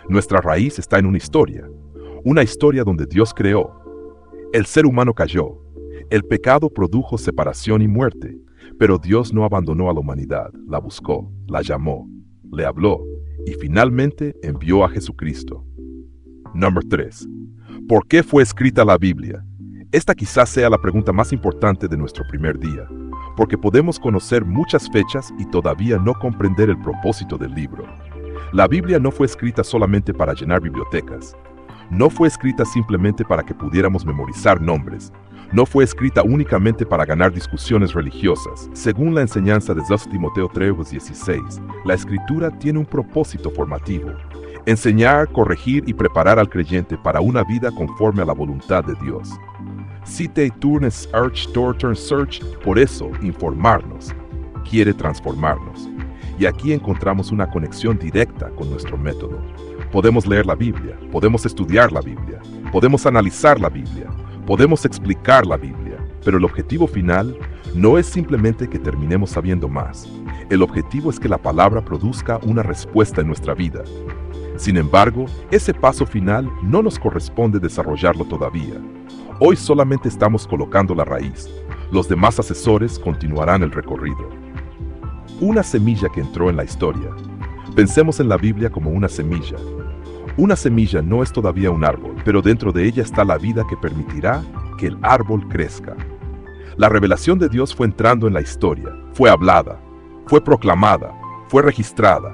Nuestra raíz está en una historia donde Dios creó. El ser humano cayó. El pecado produjo separación y muerte, pero Dios no abandonó a la humanidad, la buscó, la llamó, le habló y finalmente envió a Jesucristo. Número 3. ¿Por qué fue escrita la Biblia? Esta quizás sea la pregunta más importante de nuestro primer día, porque podemos conocer muchas fechas y todavía no comprender el propósito del libro. La Biblia no fue escrita solamente para llenar bibliotecas. No fue escrita simplemente para que pudiéramos memorizar nombres. No fue escrita únicamente para ganar discusiones religiosas. Según la enseñanza de 2 Timoteo 3:16, la Escritura tiene un propósito formativo: enseñar, corregir y preparar al creyente para una vida conforme a la voluntad de Dios. Cite Turn Search, Turn Search, por eso, informarnos, quiere transformarnos. Y aquí encontramos una conexión directa con nuestro método. Podemos leer la Biblia, podemos estudiar la Biblia, podemos analizar la Biblia, podemos explicar la Biblia, pero el objetivo final no es simplemente que terminemos sabiendo más. El objetivo es que la palabra produzca una respuesta en nuestra vida. Sin embargo, ese paso final no nos corresponde desarrollarlo todavía. Hoy solamente estamos colocando la raíz. Los demás asesores continuarán el recorrido. Una semilla que entró en la historia. Pensemos en la Biblia como una semilla. Una semilla no es todavía un árbol, pero dentro de ella está la vida que permitirá que el árbol crezca. La revelación de Dios fue entrando en la historia, fue hablada, fue proclamada, fue registrada.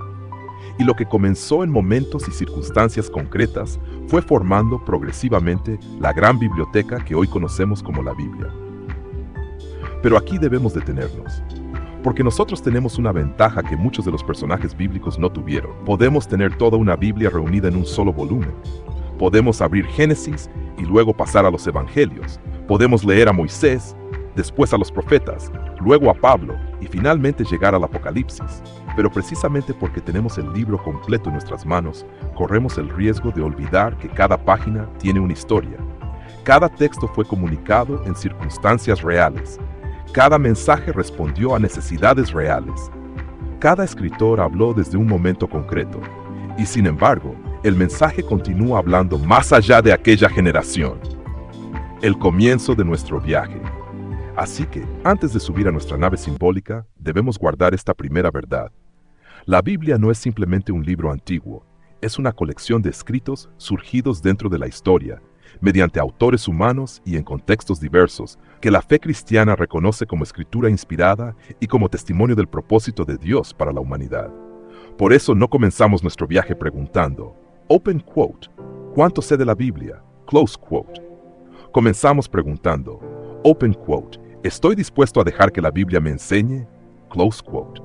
y lo que comenzó en momentos y circunstancias concretas fue formando progresivamente la gran biblioteca que hoy conocemos como la Biblia. Pero aquí debemos detenernos, porque nosotros tenemos una ventaja que muchos de los personajes bíblicos no tuvieron. Podemos tener toda una Biblia reunida en un solo volumen. Podemos abrir Génesis y luego pasar a los Evangelios. Podemos leer a Moisés, después a los profetas, luego a Pablo y finalmente llegar al Apocalipsis. Pero precisamente porque tenemos el libro completo en nuestras manos, corremos el riesgo de olvidar que cada página tiene una historia. Cada texto fue comunicado en circunstancias reales. Cada mensaje respondió a necesidades reales. Cada escritor habló desde un momento concreto. Y sin embargo, el mensaje continúa hablando más allá de aquella generación. El comienzo de nuestro viaje. Así que, antes de subir a nuestra nave simbólica, debemos guardar esta primera verdad. La Biblia no es simplemente un libro antiguo, es una colección de escritos surgidos dentro de la historia, mediante autores humanos y en contextos diversos, que la fe cristiana reconoce como escritura inspirada y como testimonio del propósito de Dios para la humanidad. Por eso no comenzamos nuestro viaje preguntando, open quote, ¿cuánto sé de la Biblia? Close quote. Comenzamos preguntando, open quote, ¿estoy dispuesto a dejar que la Biblia me enseñe? Close quote.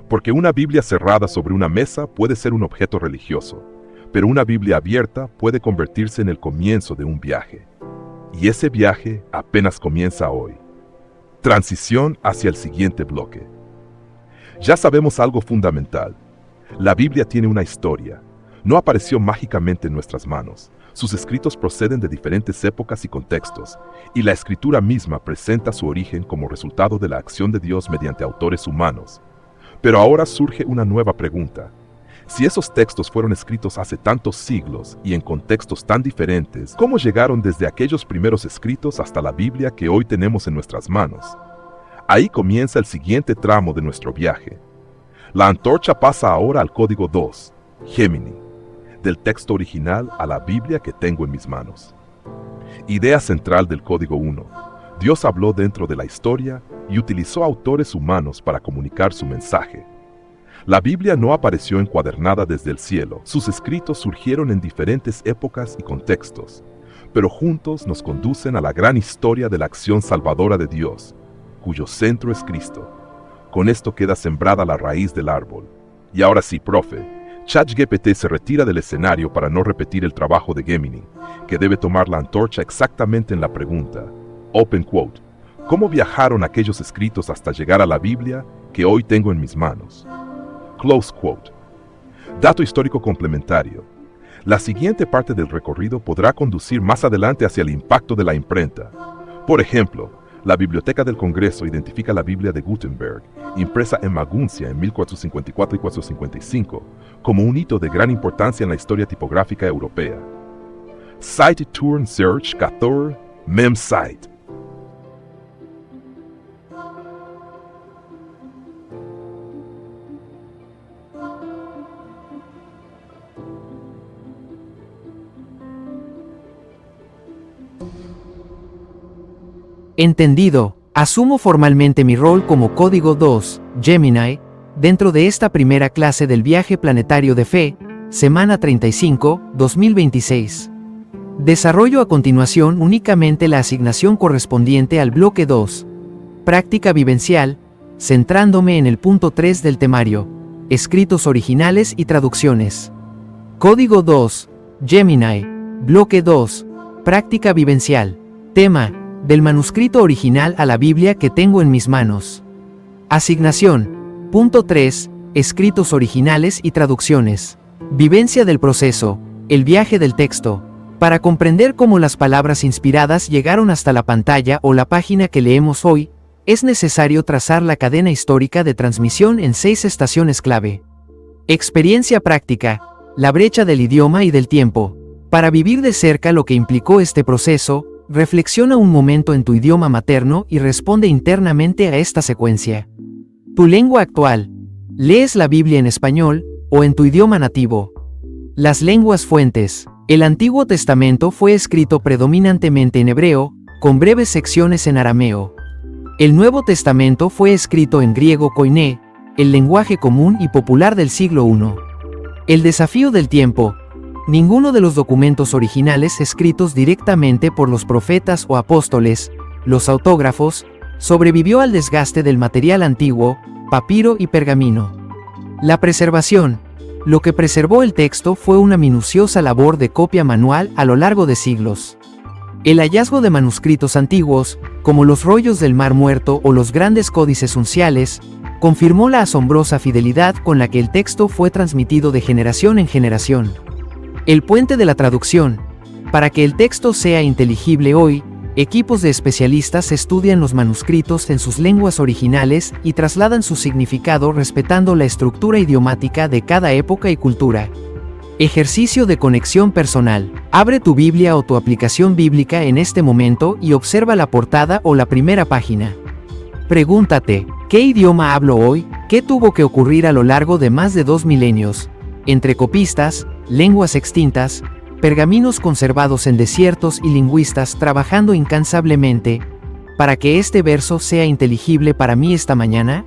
Porque una Biblia cerrada sobre una mesa puede ser un objeto religioso, pero una Biblia abierta puede convertirse en el comienzo de un viaje. Y ese viaje apenas comienza hoy. Transición hacia el siguiente bloque. Ya sabemos algo fundamental. La Biblia tiene una historia. No apareció mágicamente en nuestras manos. Sus escritos proceden de diferentes épocas y contextos, y la escritura misma presenta su origen como resultado de la acción de Dios mediante autores humanos. Pero ahora surge una nueva pregunta. Si esos textos fueron escritos hace tantos siglos y en contextos tan diferentes, ¿cómo llegaron desde aquellos primeros escritos hasta la Biblia que hoy tenemos en nuestras manos? Ahí comienza el siguiente tramo de nuestro viaje. La antorcha pasa ahora al código 2, Gémini, del texto original a la Biblia que tengo en mis manos. Idea central del código 1. Dios habló dentro de la historia y utilizó autores humanos para comunicar su mensaje. La Biblia no apareció encuadernada desde el cielo. Sus escritos surgieron en diferentes épocas y contextos, pero juntos nos conducen a la gran historia de la acción salvadora de Dios, cuyo centro es Cristo. Con esto queda sembrada la raíz del árbol. Y ahora sí, profe, ChatGPT se retira del escenario para no repetir el trabajo de Gemini, que debe tomar la antorcha exactamente en la pregunta. Open quote. ¿Cómo viajaron aquellos escritos hasta llegar a la Biblia que hoy tengo en mis manos? Close quote. Dato histórico complementario. La siguiente parte del recorrido podrá conducir más adelante hacia el impacto de la imprenta. Por ejemplo, la Biblioteca del Congreso identifica la Biblia de Gutenberg, impresa en Maguncia en 1454 y 455, como un hito de gran importancia en la historia tipográfica europea. Site Turn Search 14 Mem Site. Entendido, asumo formalmente mi rol como Código 2, Gemini, dentro de esta primera clase del viaje planetario de fe, semana 35, 2026. Desarrollo a continuación únicamente la asignación correspondiente al bloque 2, práctica vivencial, centrándome en el punto 3 del temario, escritos originales y traducciones. Código 2, Gemini, bloque 2, práctica vivencial, tema, del manuscrito original a la Biblia que tengo en mis manos. Asignación. Punto 3. Escritos originales y traducciones. Vivencia del proceso. El viaje del texto. Para comprender cómo las palabras inspiradas llegaron hasta la pantalla o la página que leemos hoy, es necesario trazar la cadena histórica de transmisión en 6 estaciones clave. Experiencia práctica. La brecha del idioma y del tiempo. Para vivir de cerca lo que implicó este proceso, reflexiona un momento en tu idioma materno y responde internamente a esta secuencia. Tu lengua actual. ¿Lees la Biblia en español o en tu idioma nativo? Las lenguas fuentes. El Antiguo Testamento fue escrito predominantemente en hebreo, con breves secciones en arameo. El Nuevo Testamento fue escrito en griego koiné, el lenguaje común y popular del siglo I. El desafío del tiempo. Ninguno de los documentos originales escritos directamente por los profetas o apóstoles, los autógrafos, sobrevivió al desgaste del material antiguo, papiro y pergamino. La preservación. Lo que preservó el texto fue una minuciosa labor de copia manual a lo largo de siglos. El hallazgo de manuscritos antiguos, como los rollos del Mar Muerto o los grandes códices unciales, confirmó la asombrosa fidelidad con la que el texto fue transmitido de generación en generación. El puente de la traducción. Para que el texto sea inteligible hoy, equipos de especialistas estudian los manuscritos en sus lenguas originales y trasladan su significado respetando la estructura idiomática de cada época y cultura. Ejercicio de conexión personal. Abre tu Biblia o tu aplicación bíblica en este momento y observa la portada o la primera página. Pregúntate, ¿qué idioma hablo hoy? ¿Qué tuvo que ocurrir a lo largo de más de 2 milenios? Entre copistas, lenguas extintas, pergaminos conservados en desiertos y lingüistas trabajando incansablemente, para que este verso sea inteligible para mí esta mañana.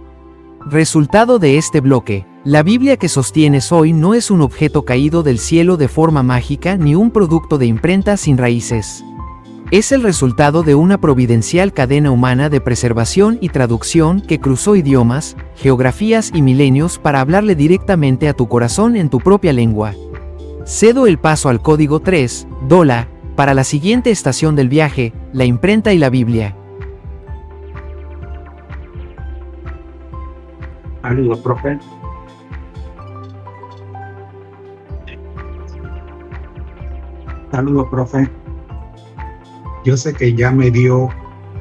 Resultado de este bloque. La Biblia que sostienes hoy no es un objeto caído del cielo de forma mágica ni un producto de imprenta sin raíces. Es el resultado de una providencial cadena humana de preservación y traducción que cruzó idiomas, geografías y milenios para hablarle directamente a tu corazón en tu propia lengua. Cedo el paso al código 3, $, para la siguiente estación del viaje, la imprenta y la Biblia. Saludos, profe. Saludos, profe. Yo sé que ya me dio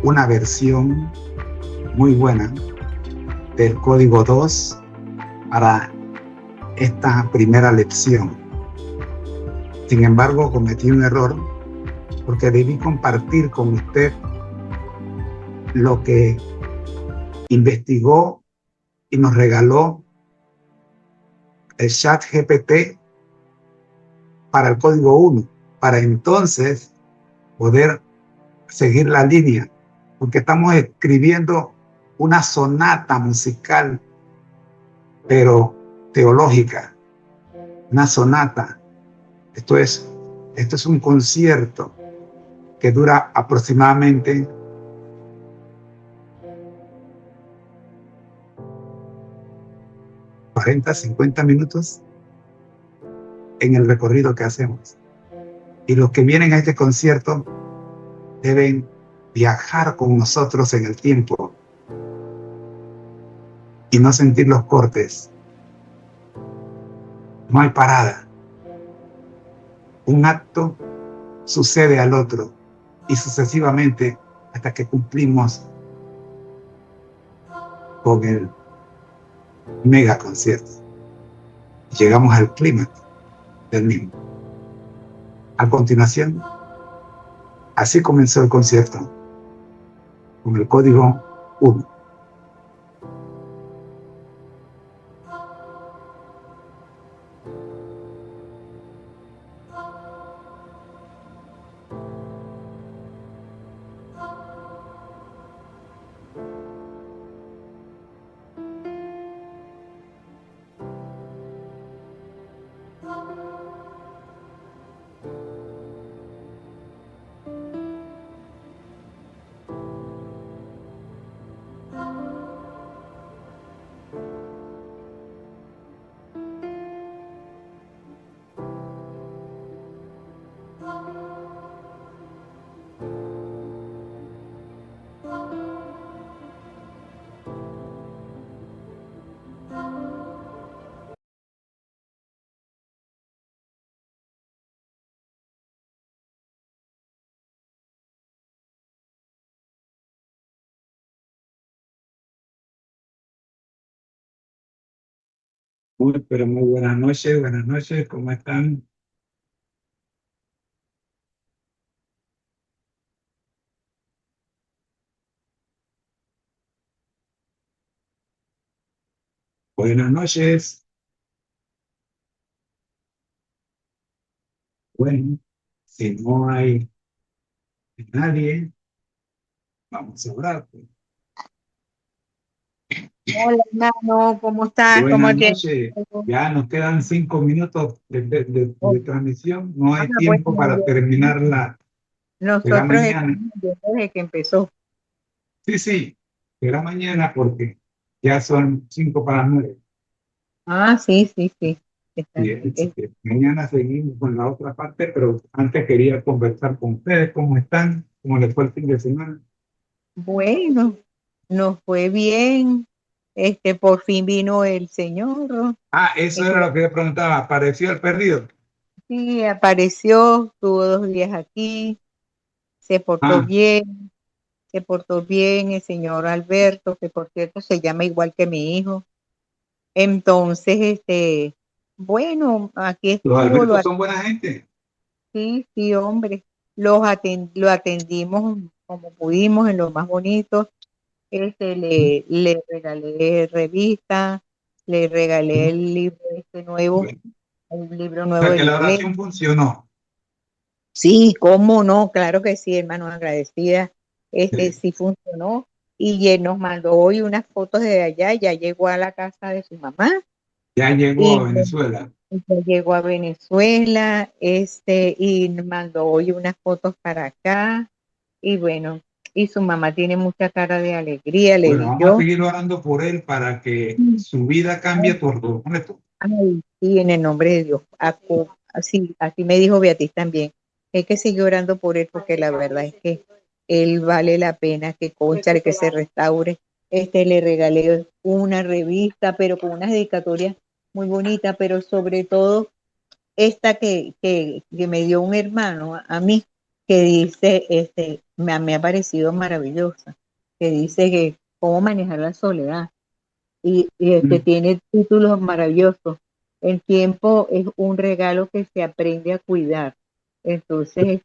una versión muy buena del código 2 para esta primera lección. Sin embargo, cometí un error porque debí compartir con usted lo que investigó y nos regaló el chat GPT para el código 1, para entonces poder seguir la línea, porque estamos escribiendo una sonata musical, pero teológica, una sonata. Esto es un concierto que dura aproximadamente 40, 50 minutos en el recorrido que hacemos. Y los que vienen a este concierto deben viajar con nosotros en el tiempo y no sentir los cortes. No hay parada. Un acto sucede al otro y sucesivamente hasta que cumplimos con el mega concierto. Llegamos al clímax del mismo. A continuación, así comenzó el concierto, con el código 1. Pero muy buenas noches, ¿cómo están? Buenas noches. Bueno, si no hay nadie, vamos a orar, pues. Hola, hermano, ¿cómo estás? ¿Cómo Buenas te... noches. Ya nos quedan 5 minutos Oh, de transmisión. No hay bueno, tiempo para terminar será nosotros mañana. estamos viendo desde que empezó. Sí, sí, será mañana porque ya son 5 para 9. Ah, sí, sí, sí. Está Y, bien. mañana seguimos con la otra parte, pero antes quería conversar con ustedes. ¿Cómo están? ¿Cómo les fue el fin de semana? Bueno, nos fue bien. Por fin vino el Señor. Ah, eso era Este, lo que yo preguntaba. ¿Apareció el perdido? sí, apareció, estuvo 2 días aquí, se portó Ah, bien, se portó bien el señor Alberto, que por cierto se llama igual que mi hijo. Entonces, bueno, aquí los estuvo, Albertos son buena gente. sí, sí, hombre, lo atendimos como pudimos, en lo más bonito. Le regalé revista, le regalé O el libro nuevo, un libro nuevo sea, de que la la iglesia. oración funcionó. Sí, cómo no, claro que sí, hermano, agradecida. Sí. Sí funcionó. Y él nos mandó hoy unas fotos de allá, ya llegó a la casa de su mamá Ya llegó y a Venezuela. ya llegó a Venezuela, y mandó hoy unas fotos para acá. Y bueno, y su mamá tiene mucha cara de alegría, le Bueno, di vamos a yo. seguir orando por él para que su vida cambie por completo. Ay, sí, en el nombre de Dios. Así, así me dijo Beatriz también. Hay que seguir orando por él porque la verdad es que él vale la pena que conchale, que se restaure. Le regalé una revista, pero con unas dedicatorias muy bonitas, pero sobre todo esta que me dio un hermano a mí, que dice, me ha parecido maravillosa, que dice que cómo manejar la soledad Mm. tiene títulos maravillosos. El tiempo es un regalo que se aprende a cuidar. Entonces,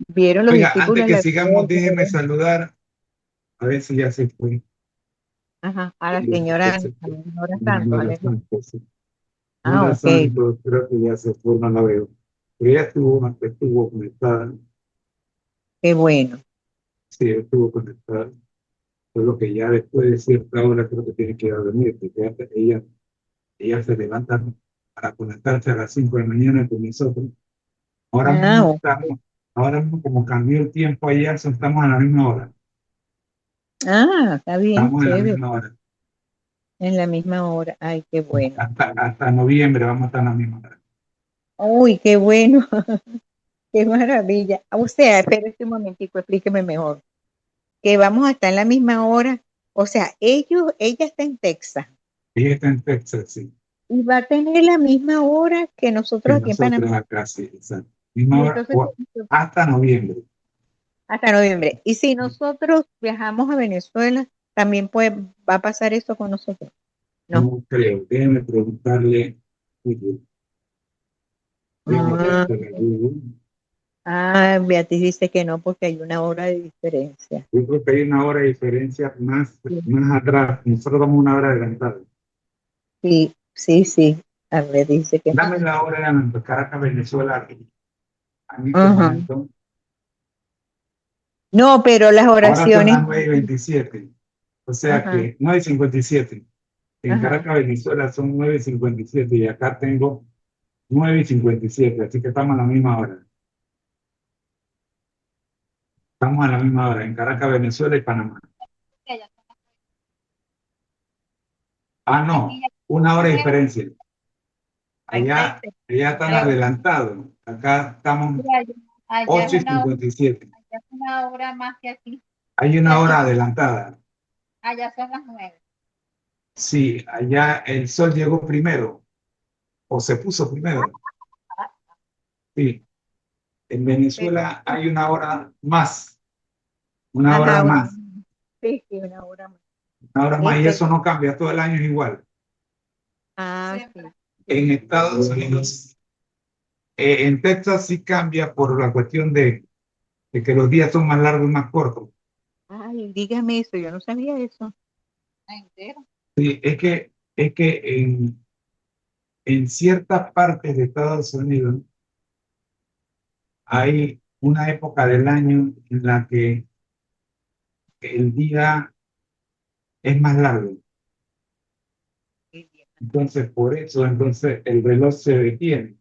vieron los Oiga, antes discípulos que la sigamos, déjeme saludar, a ver si ya se fue. ajá, a la señora Santos. Nora Santos, sí. Ah, Nora ok, Santos, creo que ya se fue, no la veo. Pero ella estuvo conectada, qué bueno. sí, estuvo conectada. Solo que ya después de cierta hora creo que tiene que ir a dormir, porque ella se levanta para conectarse a las 5 de la mañana con nosotros. Ahora Ah, mismo ok. estamos, ahora mismo como cambió el tiempo allá, estamos a la misma hora. Ah, está bien, Estamos en la chévere. misma hora. En la misma hora. Ay, qué bueno. Hasta noviembre vamos a estar en la misma hora. Uy, qué bueno, qué maravilla. O sea, espérate un momentico, explíqueme mejor. Que vamos a estar en la misma hora. O sea, ella está en Texas Ella está en Texas, sí. y va a tener la misma hora que Que nosotros aquí en Panamá. nosotros acá, sí, exacto. Misma Y hora, entonces, hasta noviembre. hasta noviembre. Y si nosotros viajamos a Venezuela, también va a pasar eso con nosotros. No. No creo. Déjenme preguntarle. Déjenme Ah, preguntarle a Google. Beatriz dice que no, porque hay una hora de diferencia. Yo creo que hay una hora de diferencia más atrás. Nosotros vamos una hora adelantada. Sí, sí, sí. A ver, dice que no. Dame la hora de Caracas, Venezuela, en este Ajá. momento. No, pero las Ahora son oraciones. las 9:27. O sea Ajá, que 9:57. En ajá. Caracas, Venezuela son 9:57 y acá tengo 9:57. Así que estamos a la misma hora. Estamos a la misma hora en Caracas, Venezuela y Panamá. Ah, no, una hora de diferencia. Allá están adelantados. Acá estamos Allá es 8:57. una hora más que aquí. Hay Que una aquí hora adelantada. allá son las 9. Sí, allá el sol llegó primero o se puso primero. Sí, en Venezuela hay una hora Ajá, más, sí, sí, una hora más. una hora más y Este, eso no cambia, todo el año es igual. sí, En sí. Estados Unidos, en Texas sí cambia por la cuestión de que los días son más largos y más cortos. Ay, dígame eso, yo no sabía eso. Entero. Sí, es que en ciertas partes de Estados Unidos hay una época del año en la que el día es más largo. Entonces, por eso, entonces el reloj se detiene.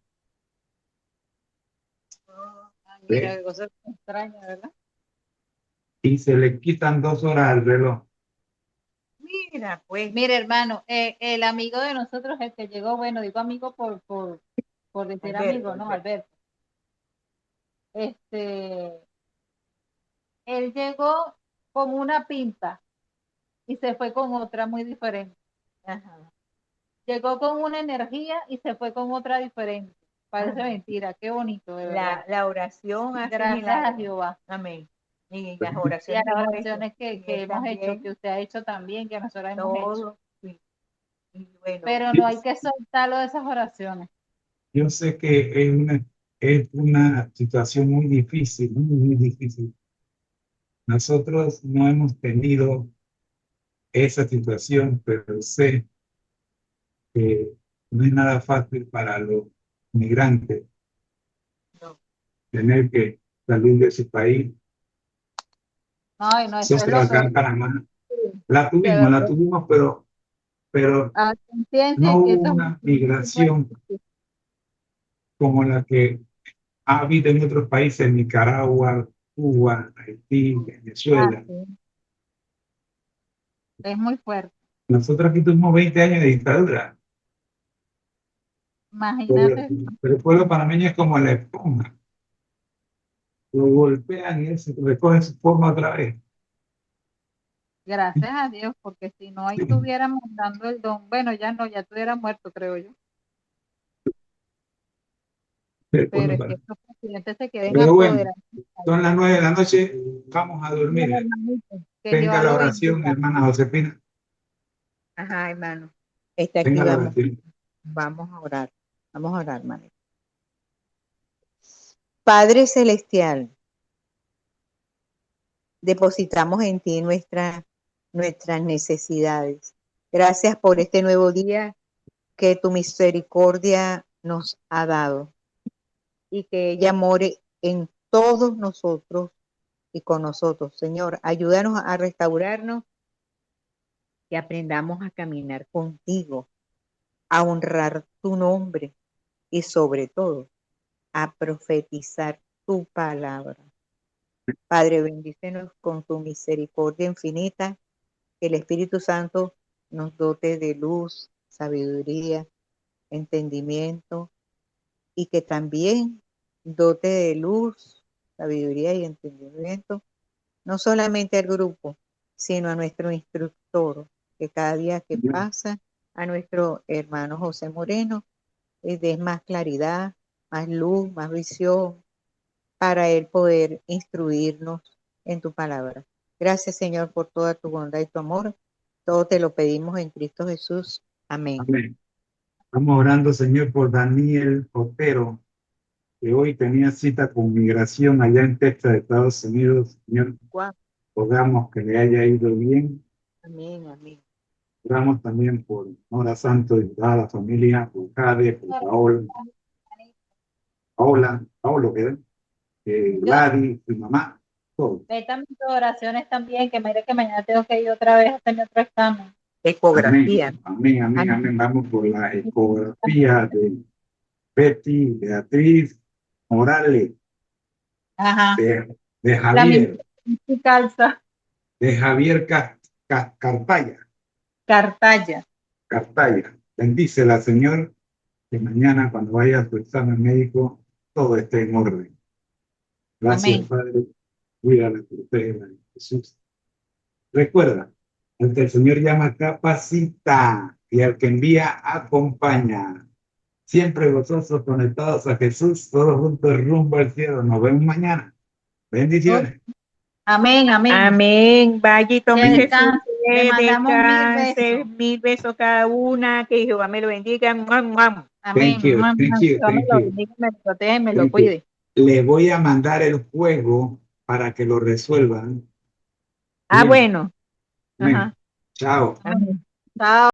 Mira, ¿Ve? qué cosa extraña, ¿verdad? Y se le quitan 2 horas al reloj. Mira, pues, Mire, hermano, el amigo de nosotros, el que llegó, bueno, digo amigo por decir Alberto, amigo, ¿no? Alberto. Alberto. Él llegó con una pinta y se fue con otra muy diferente. Ajá. Llegó con una energía y se fue con otra diferente. Parece mentira, qué bonito, de verdad. La oración hace Gracias a milagros. Jehová. Amén. Y las Y a oraciones las que hemos oraciones hecho. que Y él hemos hecho, también, que usted ha hecho también, que nosotros hemos hecho. todo. Sí. Y bueno, Pero no hay que soltarlo de esas oraciones. Yo sé que es una situación muy difícil, muy, muy difícil. Nosotros no hemos tenido esa situación, pero sé que no es nada fácil para los migrantes no. tener que salir de su país. No, y no, eso es Nosotros lo acá peor. en Panamá Sí, la de verdad. tuvimos, pero Conciencia no de que hubo esto es una un pueblo. migración como la que ha habido en otros países, Nicaragua, Cuba, Haití, Venezuela. Sí, es muy fuerte. Nosotros aquí tuvimos 20 años de dictadura, Imagínate. pero el pueblo panameño es como la esponja. Lo golpean y él se recoge su forma otra vez. Gracias a Dios, porque si no, ahí Sí, estuviéramos dando el don. Bueno, ya no, ya estuviera muerto, creo yo. Pero es que estos presidentes se quieren pero bueno, apoderar. son las 9 de la noche, vamos a Bien, dormir. hermanito, que Venga Jehová la lo oración, bendiga. hermana Josefina. Ajá, hermano. Aquí Venga la vamos. oración. Vamos a orar. Vamos a orar, hermano. Padre Celestial, depositamos en ti nuestras necesidades. Gracias por este nuevo día que tu misericordia nos ha dado y que ella more en todos nosotros y con nosotros. Señor, ayúdanos a restaurarnos y aprendamos a caminar contigo, a honrar tu nombre y sobre todo a profetizar tu palabra. Padre, bendícenos con tu misericordia infinita, que el Espíritu Santo nos dote de luz, sabiduría, entendimiento y que también dote de luz, sabiduría y entendimiento, no solamente al grupo, sino a nuestro instructor, que cada día que pasa, a nuestro hermano José Moreno, le des más claridad, más luz, más visión, para él poder instruirnos en tu palabra. Gracias, Señor, por toda tu bondad y tu amor. Todo te lo pedimos en Cristo Jesús. Amén. Amén. Estamos orando, Señor, por Daniel Otero, que hoy tenía cita con migración allá en Texas, Estados Unidos. Señor, rogamos que le haya ido bien. Amén, amén. Oramos también por Nora Santos y toda la familia, por Jade, por Paola, Gladys, su mamá, todo. Metan mis oraciones también, que mire que mañana tengo que ir otra vez a hacer mi otro examen. Ecografía. Amén, amén, amén. Vamos por la ecografía de Betty, Beatriz Morales, Ajá. de La Javier, mi calza. de Javier Cartaya. Cartaya. Bendícela, Señor, que mañana cuando vaya a su examen médico todo esté en orden. Gracias, Amén. Padre. Cuídala, protégela, Jesús. Recuerda, al que el Señor llama capacita y al que envía acompaña. Siempre gozosos, conectados a Jesús, todos juntos rumbo al cielo. Nos vemos mañana. Bendiciones. Amén, amén. Amén. Vaya y tome Que Jesús. descanse. Le mandamos 1000 besos. 1000 besos cada una. Que Jehová me lo bendiga. Muam, muam. Amén. Thank you, thank you, Dios me thank lo you, bendiga, me lo protege, me lo thank you. cuide. Le voy a mandar el juego para que lo resuelvan. Ah, Bien. bueno. Amén. Ajá. Chao. Amén. Chao.